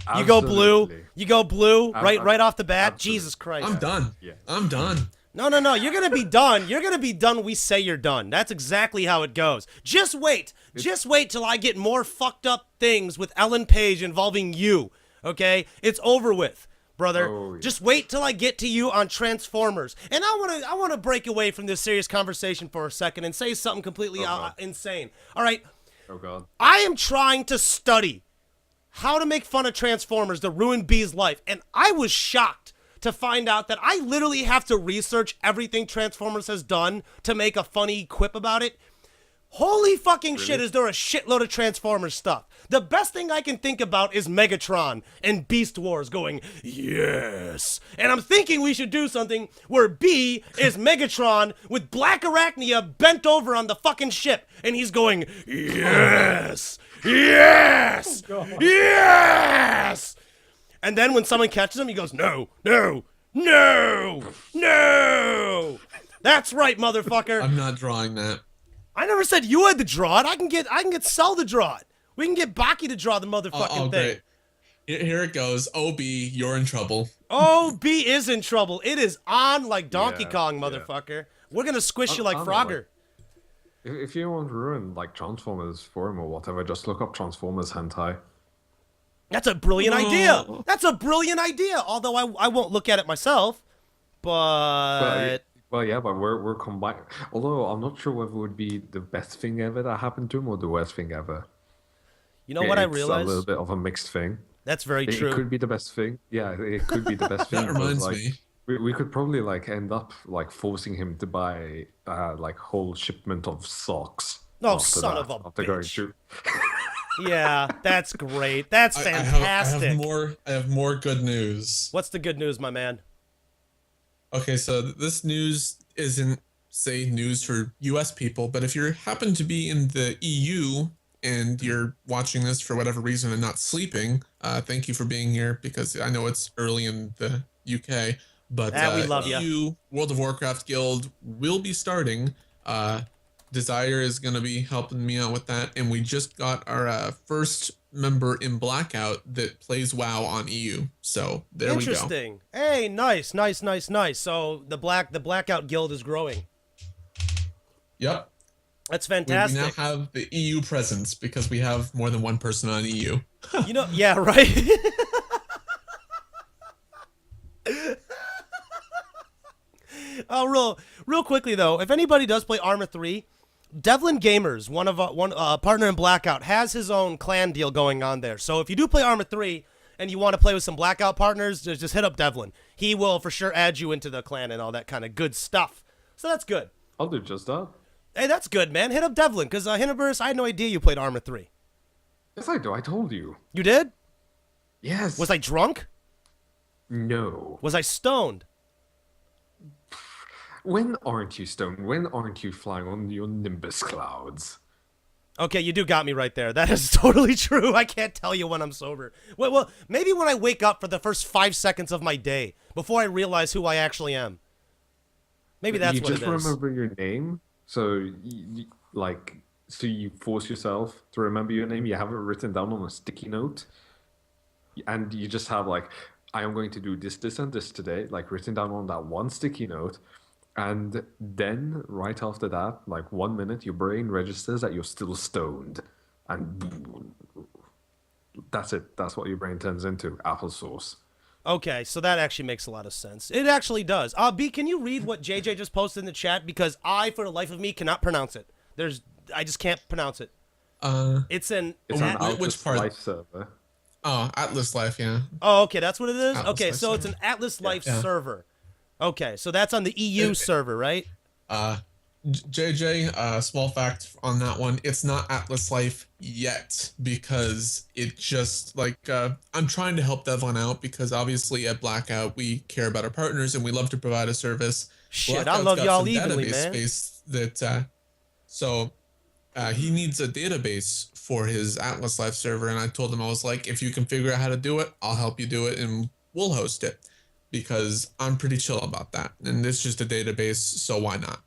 Absolutely. You go blue right off the bat? Absolutely. Jesus Christ. I'm done. Yeah. I'm done. No. You're going to be done. You're going to be done when we say you're done. That's exactly how it goes. Just wait. Just wait till I get more fucked up things with Ellen Page involving you. Okay? It's over with, brother. Oh, yeah. Just wait till I get to you on Transformers. And I want to break away from this serious conversation for a second and say something completely insane. All right? Oh, God. I am trying to study how to make fun of Transformers to ruin B's life, and I was shocked to find out that I literally have to research everything Transformers has done to make a funny quip about it. Holy fucking shit, is there a shitload of Transformers stuff. The best thing I can think about is Megatron and Beast Wars going, yes. And I'm thinking we should do something where B is Megatron with Black Arachnia bent over on the fucking ship, and he's going, yes, yes, yes. And then when someone catches him, he goes, no. That's right, motherfucker. I'm not drawing that. I never said you had to draw it. I can get Cell to draw it. We can get Baki to draw the motherfucking thing. Great. Here it goes. OB, you're in trouble. OB is in trouble. It is on like Donkey Kong, motherfucker. We're gonna squish you like Frogger. If you want to ruin like Transformers forum or whatever, just look up Transformers hentai. That's a brilliant idea. No. That's a brilliant idea. Although I won't look at it myself, but Yeah, but we're combined. Although I'm not sure whether it would be the best thing ever that happened to him or the worst thing ever. you know what I It's a realized? little bit of a mixed thing. That's very It true. could be the best thing. Yeah, it could be the best thing. That because, reminds like, me. we could probably like end up like forcing him to buy like whole shipment of socks. Oh, after son that, of a after going bitch. through. Yeah, that's great. That's fantastic. I have more good news. What's the good news, my man? Okay, so this news isn't, say, news for US people, but if you happen to be in the EU and you're watching this for whatever reason and not sleeping, thank you for being here, because I know it's early in the UK, but we love ya. EU World of Warcraft Guild will be starting. Desire is going to be helping me out with that, and we just got our first member in Blackout that plays WoW on EU. So there we go. Interesting. Hey, nice. So the Blackout Guild is growing. Yep. That's We fantastic. now have the EU presence because we have more than one person on EU. You know, yeah, right. Oh, real quickly though, if anybody does play Arma 3, Devlin Gamers, one partner in Blackout, has his own clan deal going on there. So if you do play Arma 3 and you want to play with some Blackout partners, just hit up Devlin. He will for sure add you into the clan and all that kind of good stuff. So that's good. I'll do just that. Hey, that's good, man. Hit up Devlin, because Hiniberus, I had no idea you played Arma 3. Yes, I do. I told you. You did? Yes. Was I drunk? No. Was I stoned? When aren't you stoned? When aren't you flying on your Nimbus clouds? Okay, you do got me right there. That is totally true. I can't tell you when I'm sober. Well, maybe when I wake up for the first 5 seconds of my day, before I realize who I actually am. Maybe that's what it is. You just remember your name, so so you force yourself to remember your name. You have it written down on a sticky note, and you just have like, I am going to do this, this, and this today, like written down on that one sticky note. And then right after that, like 1 minute, your brain registers that you're still stoned, and that's it. That's what your brain turns into, applesauce. Okay, so that actually makes a lot of sense. It actually does. B, can you read what JJ just posted in the chat? Because I, for the life of me, cannot pronounce it. I just can't pronounce it. It's an which Atlas part? Life server. Oh, Atlas Life, yeah. Oh, okay, that's what it is? Atlas Okay, Life so it's server. an Atlas Life Yeah. server. Okay, so that's on the EU server, right? JJ, small fact on that one, it's not Atlas Life yet because it just I'm trying to help Devlin out because obviously at Blackout we care about our partners and we love to provide a service. Shit, I Blackout's love got y'all some evenly, database man. space that he needs a database for his Atlas Life server, and I told him, I was like, if you can figure out how to do it, I'll help you do it and we'll host it because I'm pretty chill about that and it's just a database, so why not?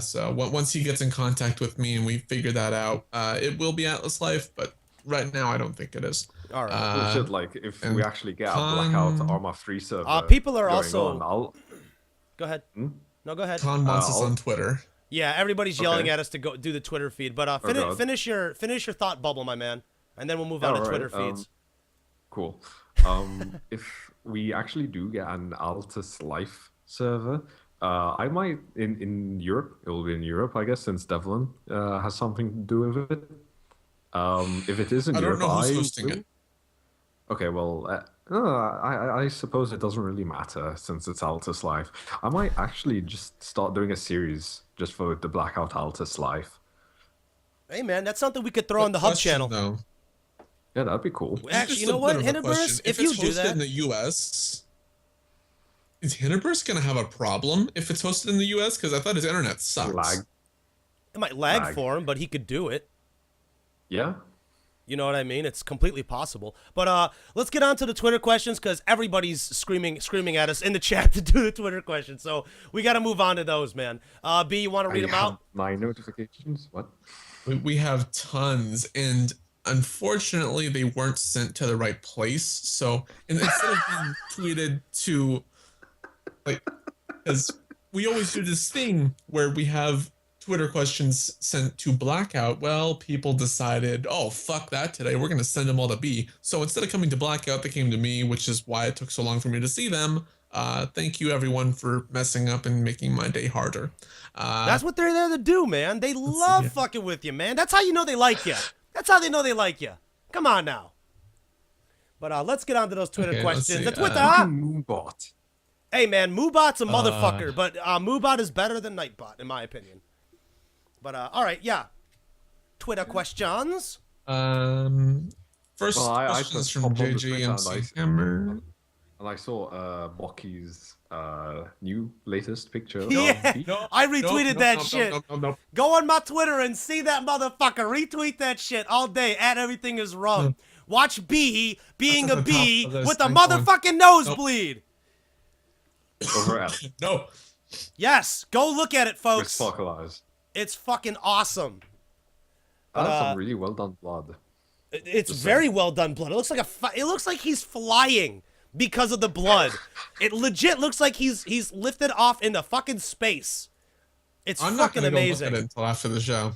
So once he gets in contact with me and we figure that out, it will be Atlas Life, but right now I don't think it is. All right. We should, like, if and we actually get a Blackout Arma 3 server People are going also- on, Go ahead. No, go ahead. Khan wants us I'll- on Twitter. Yeah, everybody's yelling Okay. at us to go do the Twitter feed, but God. finish your thought bubble, my man, and then we'll move on to All right, Twitter feeds. Cool. If we actually do get an Altus Life server, I might in Europe. It will be in Europe, I guess, since Devlin has something to do with it. If it is in I don't Europe, know who's I hosting will- it. Okay, well, I suppose it doesn't really matter since it's Altus Life. I might actually just start doing a series just for the Blackout Altus Life. Hey, man, that's something we could throw on the Hub Question, channel. though. Yeah, that'd be cool. Actually, Just you a know what, bit of a Hiniberus, question. if it's you do hosted that, in the US, is Hiniberus gonna have a problem if it's hosted in the US? Because I thought his internet sucks. Lag. it might lag lag. for him, but he could do it. Yeah. You know what I mean? It's completely possible. But let's get on to the Twitter questions because everybody's screaming at us in the chat to do the Twitter questions. So we got to move on to those, man. B, you want to read them out? My notifications? What? We have tons, and unfortunately, they weren't sent to the right place. So instead of being tweeted to, like, because we always do this thing where we have Twitter questions sent to Blackout, well, people decided, oh, fuck that today. We're going to send them all to B. So instead of coming to Blackout, they came to me, which is why it took so long for me to see them. Thank you, everyone, for messing up and making my day harder. That's what they're there to do, man. They love fucking with you, man. That's how you know they like you. That's how they know they like you. Come on now. But let's get on to those Twitter questions. That's Twitter. Moobot. Hey, man, Moobot's a motherfucker, but Moobot is better than Nightbot, in my opinion. But, all right, yeah. Twitter questions. First question is from JJ Hammer. And I saw Bocky's new latest picture. Yeah, I retweeted that shit. No. Go on my Twitter and see that motherfucker. Retweet that shit all day. At Everything Is Wrong. Watch B being a bee with a motherfucking nosebleed. Over at. No. Yes, go look at it, folks. With sparkle eyes. It's fucking awesome. That's some really well done blood. It's very well done blood. It looks like it looks like he's flying because of the blood. It legit looks like he's lifted off into fucking space. It's fucking amazing. I'm not gonna go look at it until after the show.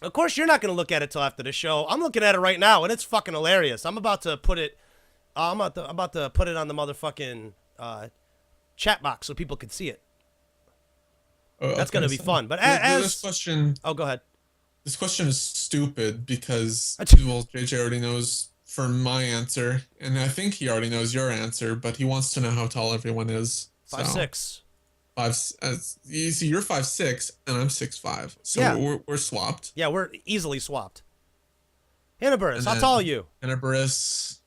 Of course, you're not gonna look at it till after the show. I'm looking at it right now, and it's fucking hilarious. I'm about to put it. I'm about to put it on the motherfucking chat box so people can see it. That's gonna be fun. But this question. Oh, go ahead. This question is stupid because well, JJ already knows for my answer, and I think he already knows your answer, but he wants to know how tall everyone is. 5'6". You see, you're 5'6", and I'm 6'5", so yeah. we're swapped. Yeah, we're easily swapped. Hiniberus, how tall are you? Hiniberus.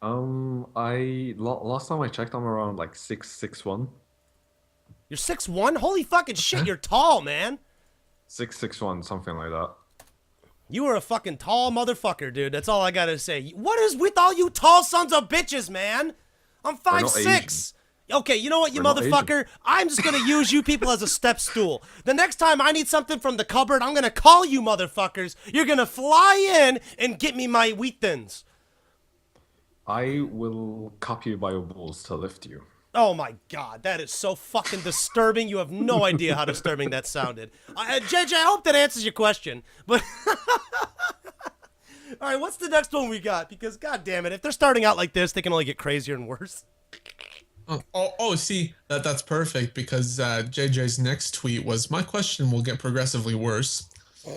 Last time I checked, I'm around like 6'1". You're 6'1"? Holy fucking shit, you're tall, man. 6'1", something like that. You are a fucking tall motherfucker, dude. That's all I gotta say. What is with all you tall sons of bitches, man? I'm 5'6". Okay, you know what, you motherfucker? I'm just gonna use you people as a step stool. The next time I need something from the cupboard, I'm gonna call you motherfuckers. You're gonna fly in and get me my wheat thins. I will cup you by your balls to lift you. Oh my god, that is so fucking disturbing. You have no idea how disturbing that sounded. JJ, I hope that answers your question. But all right, what's the next one we got? Because god damn it, if they're starting out like this, they can only get crazier and worse. See, that's perfect because JJ's next tweet was, my question will get progressively worse. We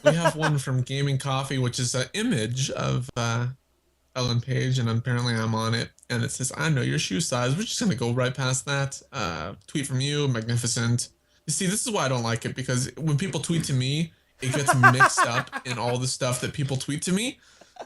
have one from Gaming Coffee, which is an image of Ellen Page, and apparently I'm on it, and it says, I know your shoe size. We're just gonna go right past that. Tweet from you, magnificent. You see, this is why I don't like it, because when people tweet to me, it gets mixed up in all the stuff that people tweet to me.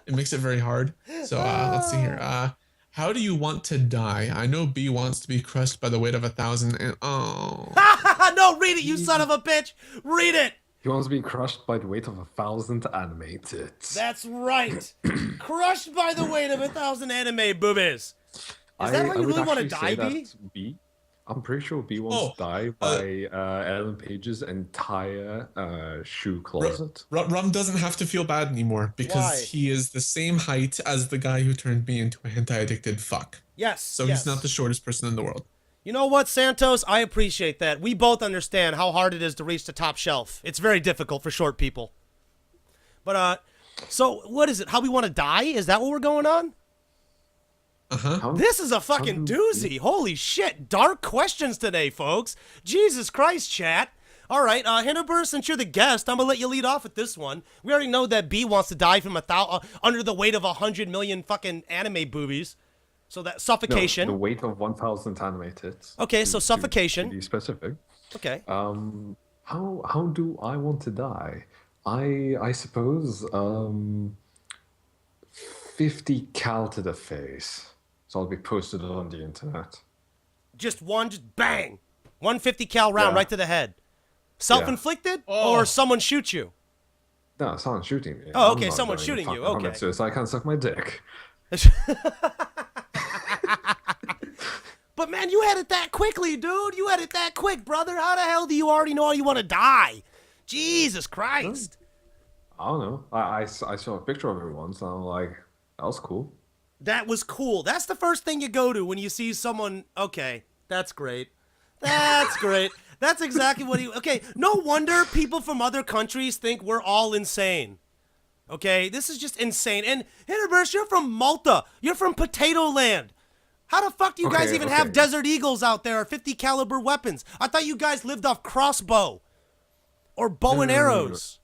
It makes it very hard. So let's see here. How do you want to die? I know B wants to be crushed by the weight of 1,000 and No, read it, you son of a bitch! Read it! He wants to be crushed by the weight of 1,000 animated. That's right. Crushed by the weight of 1,000 anime boobies. Is that how you really want to die, B? I'm pretty sure B wants to die by Ellen Page's entire shoe closet. Rum doesn't have to feel bad anymore because he is the same height as the guy who turned me into a hentai-addicted fuck. Yes. So he's not the shortest person in the world. You know what, Santos? I appreciate that. We both understand how hard it is to reach the top shelf. It's very difficult for short people. But, so what is it? How we want to die? Is that what we're going on? Uh-huh. This is a fucking doozy. Holy shit. Dark questions today, folks. Jesus Christ, chat. All right, Hiniberus, since you're the guest, I'm going to let you lead off with this one. We already know that B wants to die from under the weight of 100 million fucking anime boobies. So that suffocation. No, the weight of 1,000 animated. Okay, so suffocation. To be specific. Okay. How do I want to die? I suppose 50 cal to the face. So I'll be posted on the internet. Just bang. 150 cal round right to the head. Self-inflicted or someone shoots you? No, someone's shooting me. Oh, okay, someone's shooting you. Okay. So I can't suck my dick. But man, you had it that quickly, dude. You had it that quick, brother. How the hell do you already know how you want to die? Jesus Christ. I don't know. I saw a picture of it once, and I'm like, that was cool. That was cool. That's the first thing you go to when you see someone. Okay, that's great. That's great. That's exactly what he... Okay, no wonder people from other countries think we're all insane. Okay, this is just insane. And Hiniberus, you're from Malta. You're from Potato Land. How the fuck do you guys even have Desert Eagles out there or 50 caliber weapons? I thought you guys lived off crossbow or bow and arrows.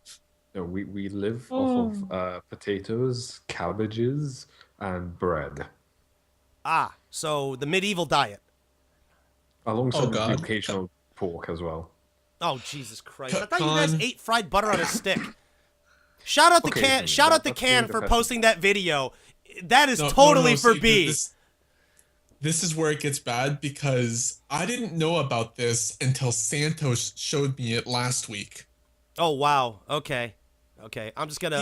No, we live off of potatoes, cabbages, and bread. Ah, so the medieval diet. Alongside the occasional pork as well. Oh, Jesus Christ. I thought you guys ate fried butter on a stick. Shout out the can. Shout out the can for posting that video. That is totally for B. This is where it gets bad because I didn't know about this until Santos showed me it last week. Oh wow. Okay. I'm just gonna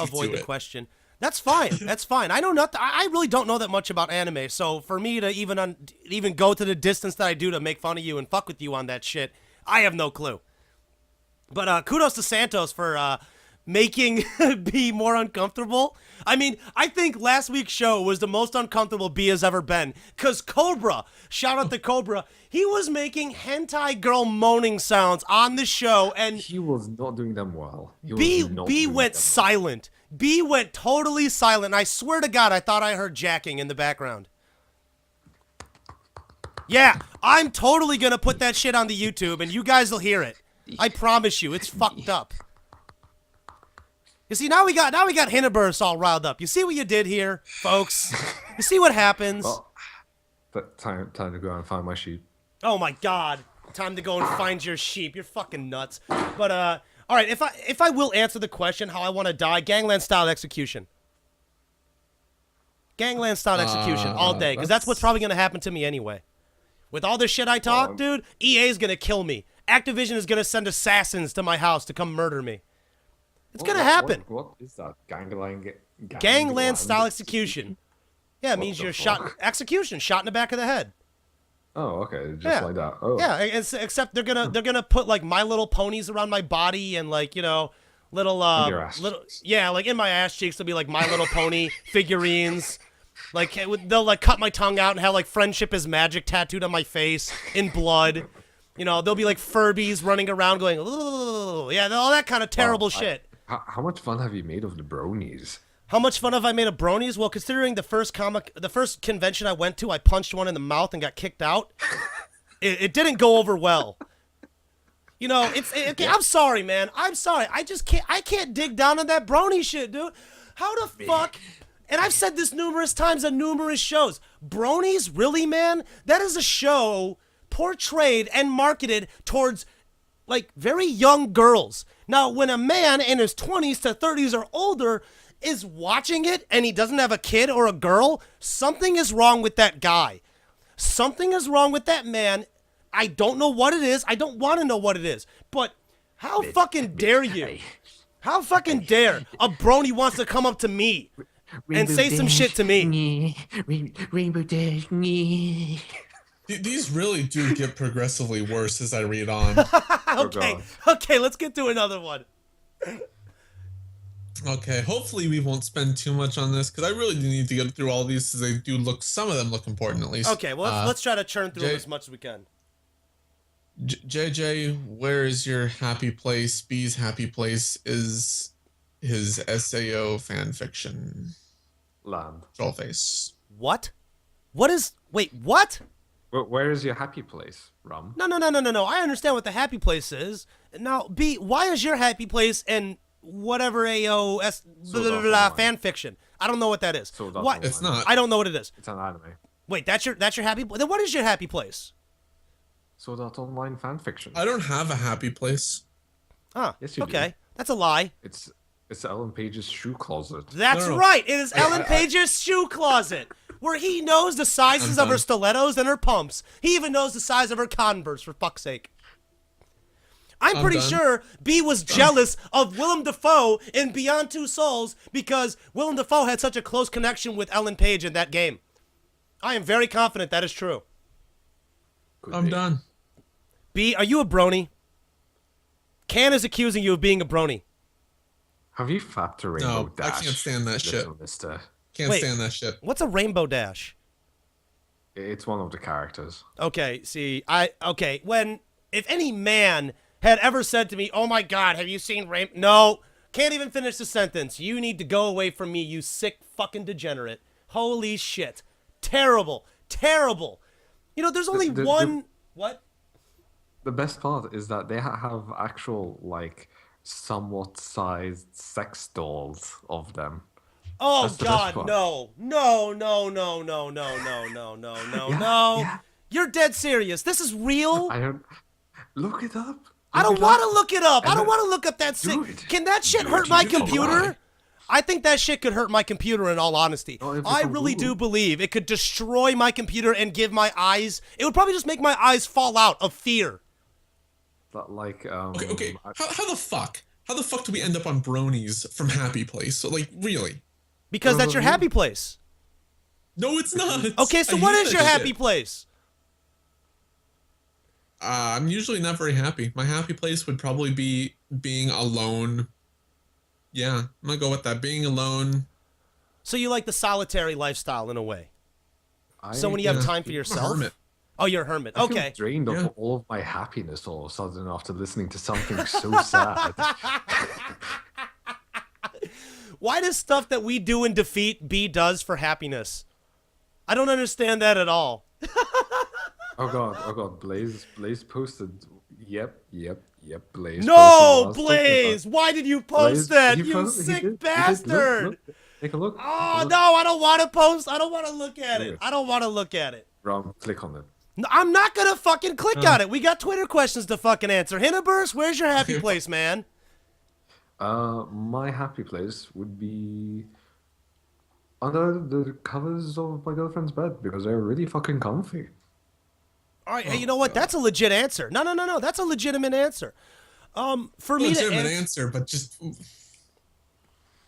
avoid the question. That's fine. That's fine. I know nothing. I really don't know that much about anime. So for me to even go to the distance that I do to make fun of you and fuck with you on that shit, I have no clue. But kudos to Santos for making B more uncomfortable. I mean, I think last week's show was the most uncomfortable B has ever been. Because Cobra, shout out to Cobra, he was making hentai girl moaning sounds on the show. And he was not doing them well. B went silent. B went totally silent. I swear to God, I thought I heard jacking in the background. Yeah, I'm totally going to put that shit on the YouTube and you guys will hear it. I promise you, it's fucked up. You see, now we got Hiniberus all riled up. You see what you did here, folks? You see what happens? But time to go and find my sheep. Oh my God! Time to go and find your sheep. You're fucking nuts. But all right. If I will answer the question how I want to die, gangland style execution. Gangland style execution all day, because that's what's probably gonna happen to me anyway. With all the shit I talk, dude, EA's gonna kill me. Activision is gonna send assassins to my house to come murder me. It's gonna happen. What is that? Gangland style execution. Yeah, it means you're shot. Execution, shot in the back of the head. Oh, okay, just like that. Oh. Yeah, except they're gonna put like My Little Ponies around my body and like little like in my ass cheeks there'll be like My Little Pony figurines. Like they'll like cut my tongue out and have like "Friendship is Magic" tattooed on my face in blood. There'll be like Furbies running around going, "Ugh." Yeah, all that kind of terrible shit. How much fun have you made of the bronies? How much fun have I made of bronies? Well, considering the first convention I went to, I punched one in the mouth and got kicked out. It didn't go over well. I'm sorry, man. I'm sorry. I can't dig down on that brony shit, dude. How the fuck? And I've said this numerous times on numerous shows. Bronies, really, man? That is a show portrayed and marketed towards like very young girls. Now, when a man in his 20s to 30s or older is watching it and he doesn't have a kid or a girl, something is wrong with that guy. Something is wrong with that man. I don't know what it is. I don't want to know what it is. But how fucking dare you? How fucking dare a brony wants to come up to me and say some shit to me? Rainbow Dash. These really do get progressively worse as I read on. Okay, let's get to another one. Okay, hopefully we won't spend too much on this, because I really do need to get through all these, because some of them look important at least. Okay, well, let's try to churn through them as much as we can. JJ, where is your happy place? B's happy place is his SAO fanfiction. Land. Trollface. What? Wait, what? Where is your happy place, Rum? No. I understand what the happy place is. Now, B, why is your happy place and whatever AOS fan fiction? I don't know what that is. What? It's not. I don't know what it is. It's an anime. Wait, that's your happy place? Then what is your happy place? Sword Art Online fan fiction. I don't have a happy place. Ah, yes, you okay. do. That's a lie. It's Ellen Page's shoe closet. That's right. It is Ellen Page's shoe closet, where he knows the sizes of her stilettos and her pumps. He even knows the size of her Converse, for fuck's sake. I'm pretty sure B was jealous of Willem Dafoe in Beyond Two Souls because Willem Dafoe had such a close connection with Ellen Page in that game. I am very confident that is true. I'm done. B, are you a brony? Can is accusing you of being a brony. Have you fapped to Rainbow Dash? I can't stand that shit. Mister. Can't stand that shit. What's a Rainbow Dash? It's one of the characters. Okay, see, when If any man had ever said to me, "Oh my God, have you seen rape?" No, can't even finish the sentence. You need to go away from me, you sick fucking degenerate. Holy shit. Terrible. Terrible. You know, there's only one... What? The best part is that they have actual, like, somewhat sized sex dolls of them. Oh That's the best God, part. no. No, no, no, no, no, no, no, no, no, Yeah, no. yeah. You're dead serious. This is real? I don't... Look it up. I don't want to look it up. I And don't then- want to look up that Do sick. it. Can that shit Do hurt it. my You do. computer? Alright. I think that shit could hurt my computer in all honesty. Oh, if it's I on really do Google. believe it could destroy my computer and give my eyes... It would probably just make my eyes fall out of fear. But, like, Okay. How the fuck? How the fuck do we end up on bronies from Happy Place? So, like, really? Because that's your happy place. No, it's not. Okay, so I what hate is that your shit. happy place? I'm usually not very happy. My happy place would probably be being alone. Yeah, I'm gonna go with that. Being alone. So you like the solitary lifestyle in a way. So when you Yeah, have time for I'm a yourself? hermit. Oh, you're a hermit. I feel Okay. drained of Yeah. all of my happiness all of a sudden after listening to something so sad. Why does stuff that we do in defeat B does for happiness? I don't understand that at all. Oh god, Blaze posted. Yep, Blaze. No, posted what I was Blaze! talking Why did you about. post Blaze, that, he you posted- he sick did, bastard? Look, take a look. Oh, Look. no, I don't want to post. I don't want to look at Do it. it. I don't want to look at it. Ron, click on it. No, I'm not going to fucking click on it. We got Twitter questions to fucking answer. Hiniberus, where's your happy place, man? My happy place would be under the covers of my girlfriend's bed because they're really fucking comfy. All right, hey, you know what? That's a legit answer. No. That's a legitimate answer. For me to Legitimate answer... answer, but just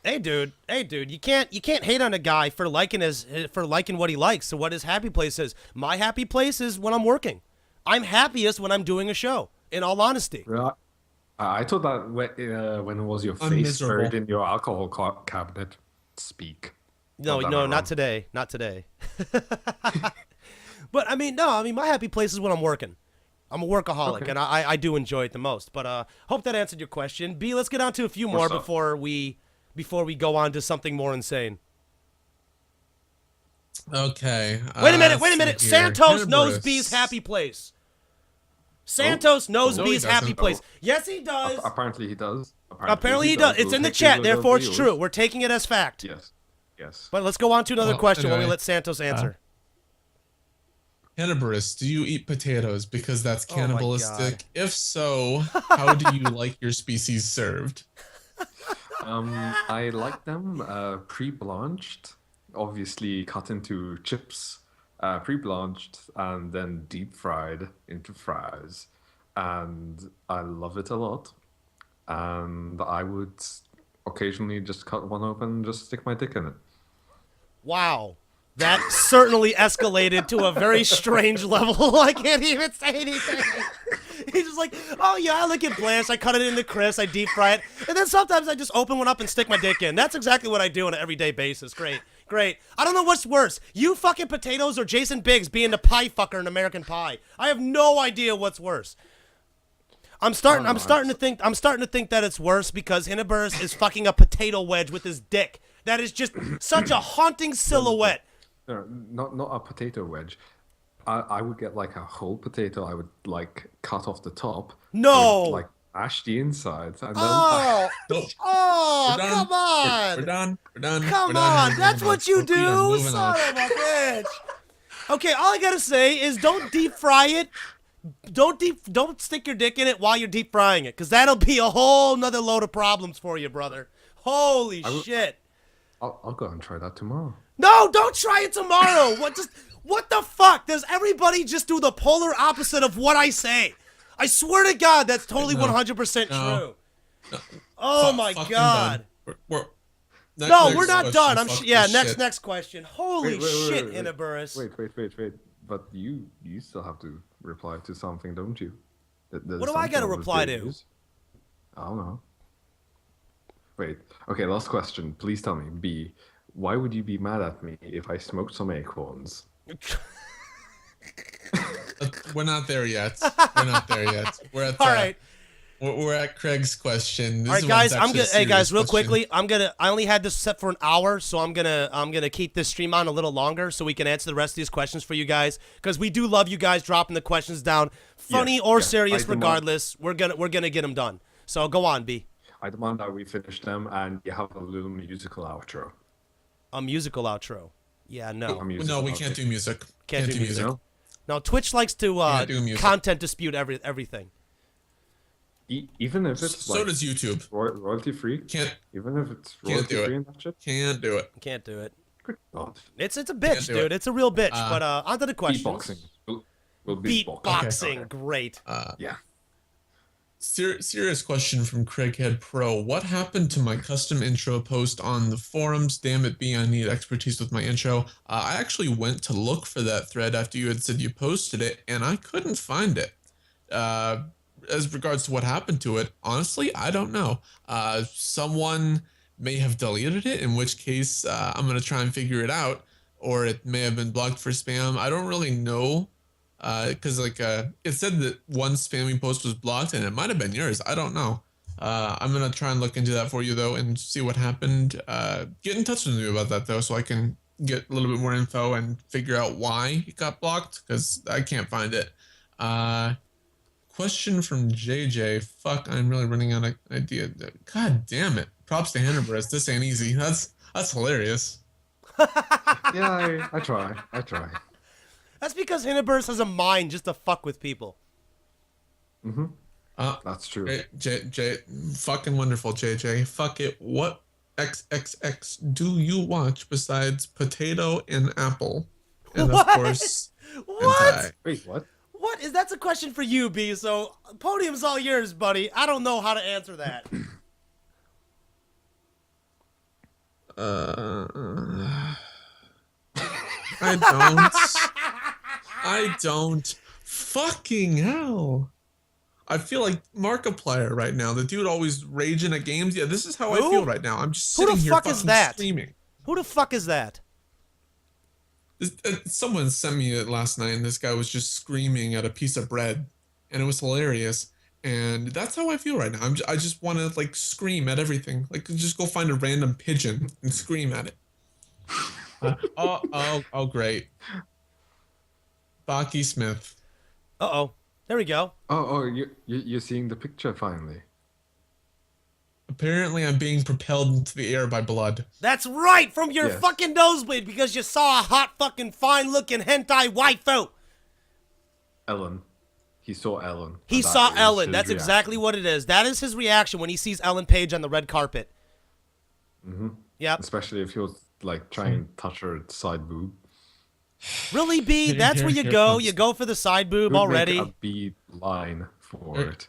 Hey dude, you can't hate on a guy for liking what he likes. So what his happy place is. My happy place is when I'm working. I'm happiest when I'm doing a show. In all honesty. Right. I thought that when it was your I'm face miserable. buried in your alcohol cabinet. Speak. No, Not that no, I'm not wrong. today. Not today. But I mean, my happy place is when I'm working. I'm a workaholic, Okay. and I do enjoy it the most. But hope that answered your question. B, let's get on to a few more What's up? before we go on to something more insane. okay. Wait a minute. let's see here. Santos knows Hiniberus. B's happy place. Santos knows No, he B's happy doesn't. place. Yes, he does. Apparently he does. Apparently he does. It's We'll in the take chat, it as therefore it's yours. true. We're taking it as fact. Yes. But let's go on to another Well, question while we anyway. let Santos answer. Hiniberus, do you eat potatoes because that's Oh my cannibalistic? God. If so, how do you like your species served? I like them pre-blanched, obviously cut into chips, pre-blanched, and then deep fried into fries. And I love it a lot. And I would occasionally just cut one open and just stick my dick in it. Wow. That certainly escalated to a very strange level. I can't even say anything. He's just like, oh yeah, I like it blanched. I cut it into crisps. I deep fry it. And then sometimes I just open one up and stick my dick in. That's exactly what I do on an everyday basis. Great. I don't know what's worse. You fucking potatoes or Jason Biggs being the pie fucker in American Pie. I have no idea what's worse. I'm starting to think that it's worse because Hiniberus is fucking a potato wedge with his dick. That is just such a haunting silhouette. No, not a potato wedge. I would get like a whole potato. I would like cut off the top. No. Would, like mash the insides and then. Oh, Nope. oh, We're done. come on. We're done. We're done. Come We're done. on, that's what you Moving on, do, moving on. son of a bitch. Okay, all I gotta say is don't deep fry it. Don't stick your dick in it while you're deep frying it, cause that'll be a whole nother load of problems for you, brother. Holy shit. I'll go and try that tomorrow. No, don't try it tomorrow. What the fuck? Does everybody just do the polar opposite of what I say? I swear to God, that's totally 100% No. true. Oh my Fucking God. done. We're No, next we're not question. done. Fuck this shit. Next question. Holy Wait, shit, wait. Hiniberus. Wait. But you still have to reply to something, don't you? There's What do I something gotta on the reply to? pages. I don't know. Wait. Okay, last question. Please tell me, B, why would you be mad at me if I smoked some acorns? We're not there yet. We're not there yet. We're at All right. We're at Craig's question. All right, guys. Hey guys, real quickly. I only had this set for an hour, so I'm gonna keep this stream on a little longer so we can answer the rest of these questions for you guys, because we do love you guys dropping the questions down, funny or serious, regardless. We're gonna get them done. So go on, B. I demand that we finish them and you have a little musical outro. A musical outro. Yeah, no. No, we can't do music. Can't do music. No? No, Twitch likes to content dispute everything. Even if it's so does YouTube. Royalty free. Can't. Even if it's royalty free and that shit. Can't do it. Can't do it. Good God. It's a bitch, dude. It's a real bitch. But onto the questions. Beatboxing. We'll beatboxing. Okay. Great. Yeah. Serious question from Craighead Pro. What happened to my custom intro post on the forums? Damn it, B, I need expertise with my intro. I actually went to look for that thread after you had said you posted it, and I couldn't find it. As regards to what happened to it, honestly, I don't know. Someone may have deleted it, in which case I'm going to try and figure it out, or it may have been blocked for spam. I don't really know. Because it said that one spammy post was blocked, and it might have been yours. I don't know. I'm gonna try and look into that for you though and see what happened. Get in touch with me about that though, so I can get a little bit more info and figure out why it got blocked, because I can't find it. Question from JJ. Fuck, I'm really running out of idea. God damn it. Props to Hiniberus. This ain't easy. That's hilarious. Yeah, I try. That's because Hiniberus has a mind just to fuck with people. Mm-hmm. That's true. Fucking wonderful, JJ. Fuck it. What XXX do you watch besides potato and apple? And what? Of course, what? Wait, what? What is that's a question for you, B? So podium's all yours, buddy. I don't know how to answer that. I don't. Fucking hell. I feel like Markiplier right now. The dude always raging at games. Yeah, this is how I feel right now. I'm just sitting here fucking screaming. Who the fuck is that? Someone sent me it last night, and this guy was just screaming at a piece of bread, and it was hilarious. And that's how I feel right now. I just want to like scream at everything. Like just go find a random pigeon and scream at it. Oh, great. Baki Smith. Uh-oh. There we go. Oh, you're seeing the picture finally. Apparently, I'm being propelled into the air by blood. That's right, from your fucking nosebleed, because you saw a hot fucking fine-looking hentai waifu. Ellen. He saw Ellen. He saw Ellen. That's exactly what it is. That is his reaction when he sees Ellen Page on the red carpet. Mm-hmm. Yep. Especially if he was like trying to touch her side boob. Really, B? That's where you go? You go for the side boob already? Make a B line for it.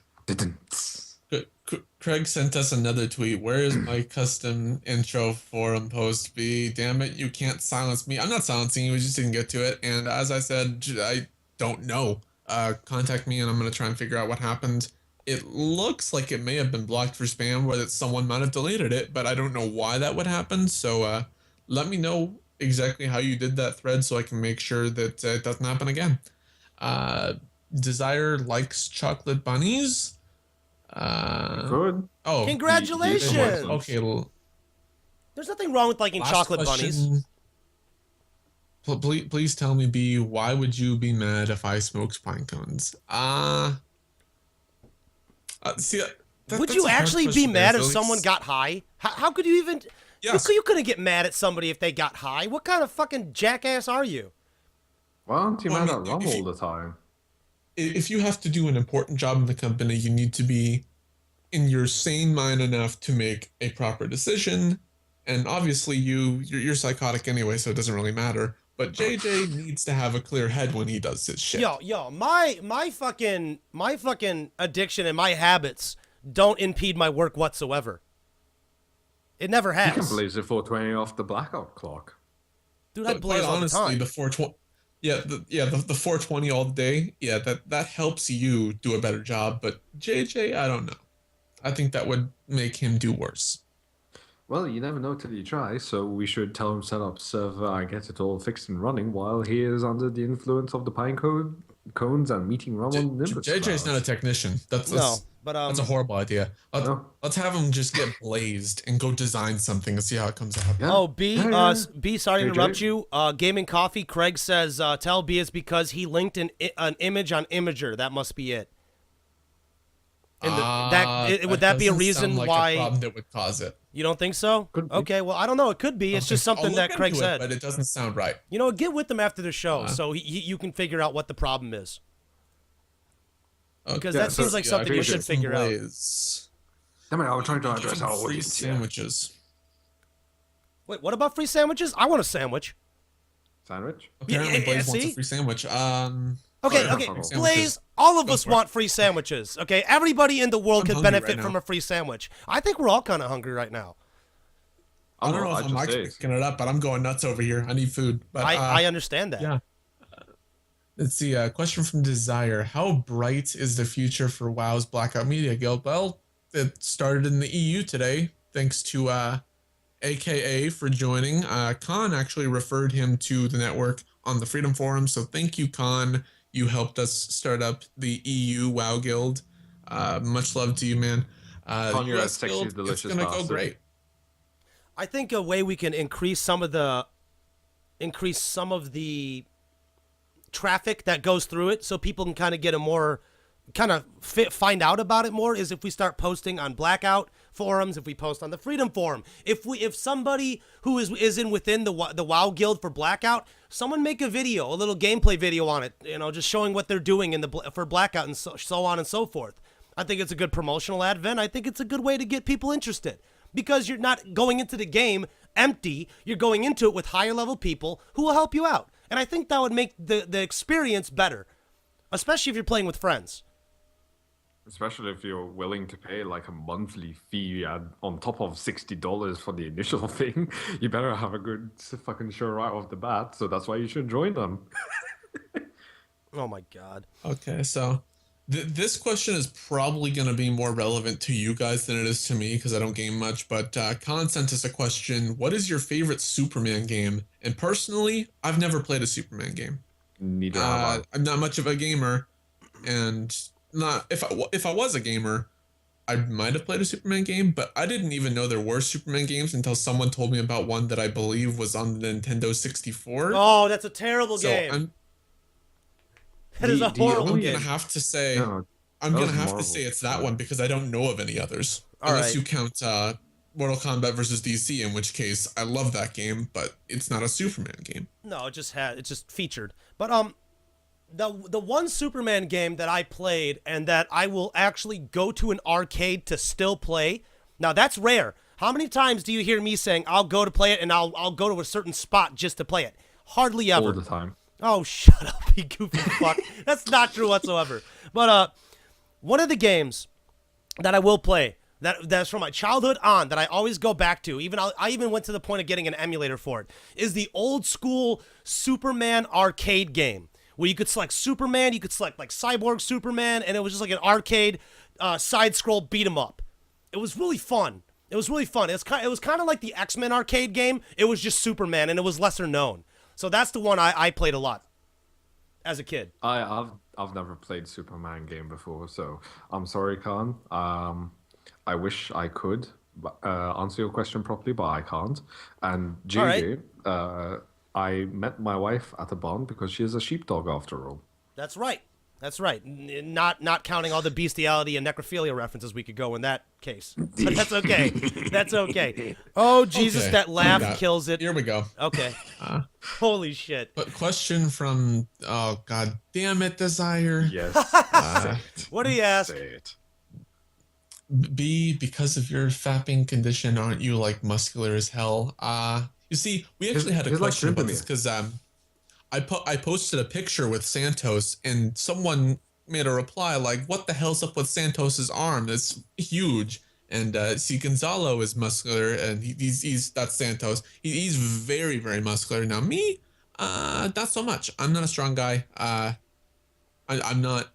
Craig sent us another tweet. Where is my custom intro forum post? B? Damn it, you can't silence me. I'm not silencing you, we just didn't get to it. And as I said, I don't know. Contact me and I'm going to try and figure out what happened. It looks like it may have been blocked for spam, or that someone might have deleted it, but I don't know why that would happen. So let me know exactly how you did that thread so I can make sure that it doesn't happen again. Desire likes chocolate bunnies. Good. Oh, congratulations. Okay. There's nothing wrong with liking chocolate bunnies. Please tell me, B, why would you be mad if I smoked pine cones? See, would you actually be mad if someone got high? How could you even... Yes. You couldn't get mad at somebody if they got high. What kind of fucking jackass are you? Why aren't you mad at rum all the time? If you have to do an important job in the company, you need to be in your sane mind enough to make a proper decision. And obviously you're psychotic anyway, so it doesn't really matter. But JJ needs to have a clear head when he does his shit. Yo, my fucking addiction and my habits don't impede my work whatsoever. It never has. You can blaze the 420 off the blackout clock. Dude, I blaze all the time. The 420, the 420 all day. Yeah, that helps you do a better job. But JJ, I don't know. I think that would make him do worse. Well, you never know till you try, so we should tell him set up server and get it all fixed and running while he is under the influence of the pine cones and meeting Rumandapples. JJ's not a technician. That's No, but that's a horrible idea. No. Let's have him just get blazed and go design something and see how it comes out. Yeah. Oh, B, Yeah. B, sorry to JJ. interrupt you. Gaming Coffee, Craig says, tell B it's because he linked an image on Imager. That must be it. And would that be a doesn't reason sound like why a problem that would cause it? you don't think so? Could be. Okay, well, I don't know. It could be. It's just I'll something look that Craig into it, said. but it doesn't sound right. You know, get with them after the show so you can figure out what the problem is. Because Yeah, that seems like I something you appreciate should figure out. Damn it, I was trying to Give address him our free audience. Yeah. sandwiches. Wait, what about free sandwiches? I want a sandwich. Sandwich? Apparently, yeah, Blaze wants see? a free sandwich. Okay, Sorry, okay, no problem. Blaze, all of Go us for it. want free sandwiches, okay? Everybody in the world I'm could hungry benefit right from now. a free sandwich. I think we're all kind of hungry right now. I don't know if I'm just actually ate. picking it up, but I'm going nuts over here. I need food. But I understand that. yeah. Let's see. A question from Desire: how bright is the future for WoW's Blackout Media Guild? Well, it started in the EU today, thanks to AKA for joining. Khan actually referred him to the network on the Freedom Forum, so thank you, Khan. You helped us start up the EU WoW Guild. Much love to you, man. Khan, you're a US sexy, Guild, delicious it's gonna go bastard. great. I think a way we can increase some of the traffic that goes through it so people can kind of get a more find out about it more is if we start posting on Blackout forums, if we post on the Freedom Forum, if somebody who is within the WoW Guild for Blackout, someone make a video, a little gameplay video on it, you know, just showing what they're doing for Blackout and so on and so forth. I think it's a good promotional advent. I think it's a good way to get people interested because you're not going into the game empty. You're going into it with higher level people who will help you out. And I think that would make the experience better, especially if you're playing with friends. Especially if you're willing to pay like a monthly fee on top of $60 for the initial thing, you better have a good fucking show right off the bat. So that's why you should join them. Oh my God. Okay, so this question is probably going to be more relevant to you guys than it is to me because I don't game much. But Khan sent us a question: what is your favorite Superman game? And personally, I've never played a Superman game. Neither have I. I'm not much of a gamer, and not if I was a gamer, I might have played a Superman game, but I didn't even know there were Superman games until someone told me about one that I believe was on the Nintendo 64. Oh, that's a terrible so game. That is a horrible I'm game. gonna have to say No, I'm that gonna was have to Marvel. say it's that one because I don't know of any others. All Unless right. you count Mortal Kombat versus DC, in which case I love that game, but it's not a Superman game. No, it's just featured. But the one Superman game that I played and that I will actually go to an arcade to still play. Now that's rare. How many times do you hear me saying I'll go to play it and I'll go to a certain spot just to play it? Hardly ever. All the time. Oh, shut up, you goofy fuck. That's not true whatsoever. But one of the games that I will play that's from my childhood on that I always go back to, I even went to the point of getting an emulator for it, is the old school Superman arcade game where you could select Superman, you could select like Cyborg Superman, and it was just like an arcade side scroll beat 'em up. It was really fun. It was kind of like the X-Men arcade game. It was just Superman and it was lesser known. So that's the one I played a lot as a kid. I've never played Superman game before, so I'm sorry, Khan. I wish I could answer your question properly, but I can't. And JJ, I met my wife at a barn because she is a sheepdog after all. That's right. That's right. Not counting all the bestiality and necrophilia references we could go in that case. But that's okay. That's okay. Oh, Jesus, Okay. that laugh Yeah. kills it. Here we go. Okay. Holy shit. But question from god damn it, Desire. Yes. What do you ask? Say it. B, because of your fapping condition, aren't you like muscular as hell? You see, we actually had a he's like question about this Shrimpamere. because I posted a picture with Santos and someone made a reply like, "What the hell's up with Santos's arm? It's huge." And see, Gonzalo is muscular, and he's that's Santos. He's very very muscular. Now me, not so much. I'm not a strong guy. I'm not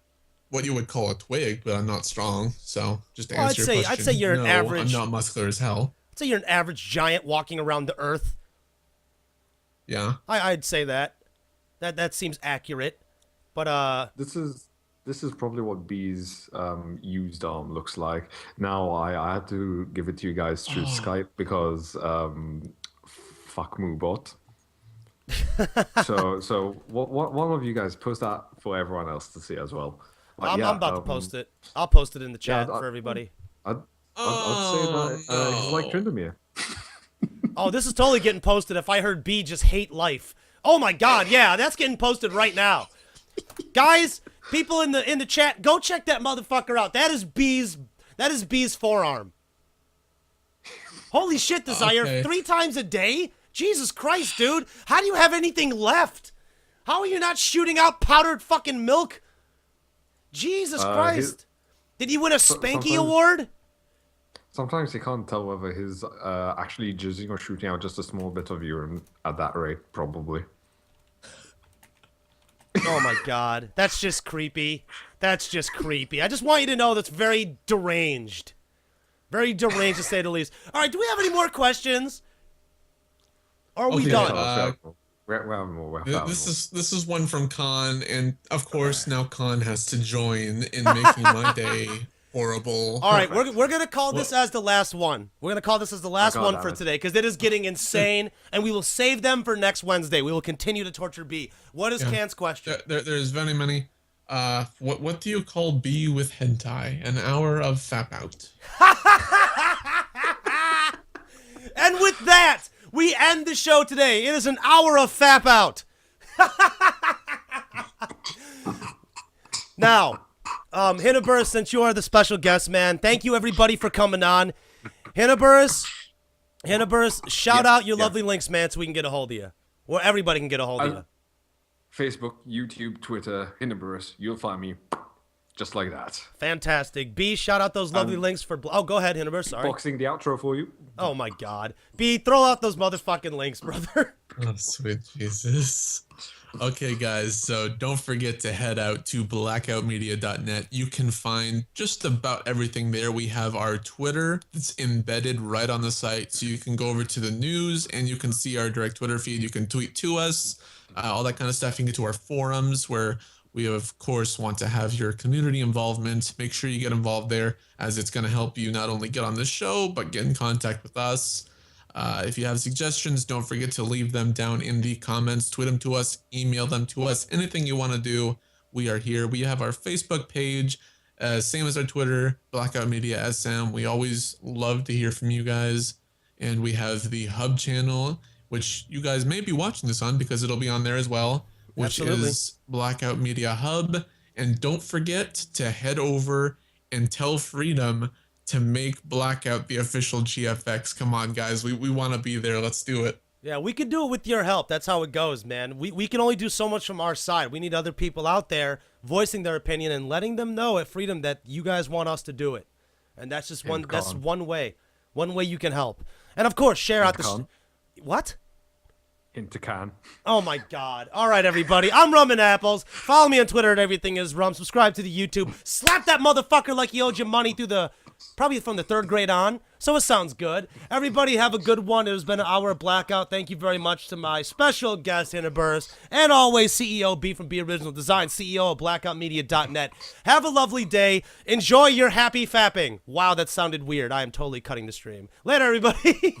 what you would call a twig, but I'm not strong. So just to Well, answer your question, I'd say you're an no, average- I'm not muscular as hell. I'd say you're an average giant walking around the earth. Yeah. I'd say that. That seems accurate. But This is probably what B's used arm looks like. Now I had to give it to you guys through Skype because fuck Moobot. so one of you guys post that for everyone else to see as well. But I'm yeah, about to post it. I'll post it in the chat for everybody. I'd say that he's like Tryndamere. Oh, this is totally getting posted if I heard B just hate life. Oh my god, yeah, that's getting posted right now. Guys, people in the chat, go check that motherfucker out. That is B's forearm. Holy shit, Desire. Okay. 3 times a day? Jesus Christ, dude. How do you have anything left? How are you not shooting out powdered fucking milk? Jesus Christ. Did he win a Spanky award? Sometimes you can't tell whether he's actually jizzing or shooting out just a small bit of urine at that rate, probably. Oh my god. That's just creepy. That's just creepy. I just want you to know that's very deranged. Very deranged to say the least. Alright, do we have any more questions? Or are we Okay, done? This is one from Khan, and of course now Khan has to join in making my day horrible. Alright, we're gonna call this as the last one. We're gonna call this as the last one for today, because it is getting insane, and we will save them for next Wednesday. We will continue to torture B. What is Khan's question? There's very many. What do you call B with hentai? An hour of fap out. And with that, we end the show today. It is an hour of fap out. Now, Hiniberus, since you are the special guest, man, thank you everybody for coming on. Hiniberus, shout out your lovely links, man, so we can get a hold of you. Or everybody can get a hold of you. Facebook, YouTube, Twitter, Hiniberus, you'll find me just like that. Fantastic. B, shout out those lovely links for... Oh, go ahead, Hiniberus, sorry. Boxing the outro for you. Oh my god. B, throw out those motherfucking links, brother. Oh, sweet Jesus. Okay, guys, so don't forget to head out to blackoutmedia.net. You can find just about everything there. We have our Twitter that's embedded right on the site, so you can go over to the news and you can see our direct Twitter feed. You can tweet to us, all that kind of stuff. You can get to our forums where we, of course, want to have your community involvement. Make sure you get involved there, as it's going to help you not only get on this show, but get in contact with us. If you have suggestions, don't forget to leave them down in the comments. Tweet them to us, email them to us, anything you want to do. We are here. We have our Facebook page, same as our Twitter, Blackout Media SM. We always love to hear from you guys. And we have the Hub channel, which you guys may be watching this on because it'll be on there as well, which is Blackout Media Hub. And don't forget to head over and tell Freedom to make Blackout the official GFX. Come on, guys. We want to be there. Let's do it. Yeah, we could do it with your help. That's how it goes, man. We can only do so much from our side. We need other people out there voicing their opinion and letting them know at Freedom that you guys want us to do it. And that's just one way. One way you can help. And of course, share out the... What? Intercan. Oh my god. Alright, everybody. I'm Rumandapples. Follow me on Twitter at Everything Is Rum. Subscribe to the YouTube. Slap that motherfucker like he owed you money through the... Probably from the 3rd grade on. So it sounds good. Everybody have a good one. It has been an hour of Blackout. Thank you very much to my special guest, Hiniberus. And always CEO B from B Original Design, CEO of blackoutmedia.net. Have a lovely day. Enjoy your happy fapping. Wow, that sounded weird. I am totally cutting the stream. Later, everybody.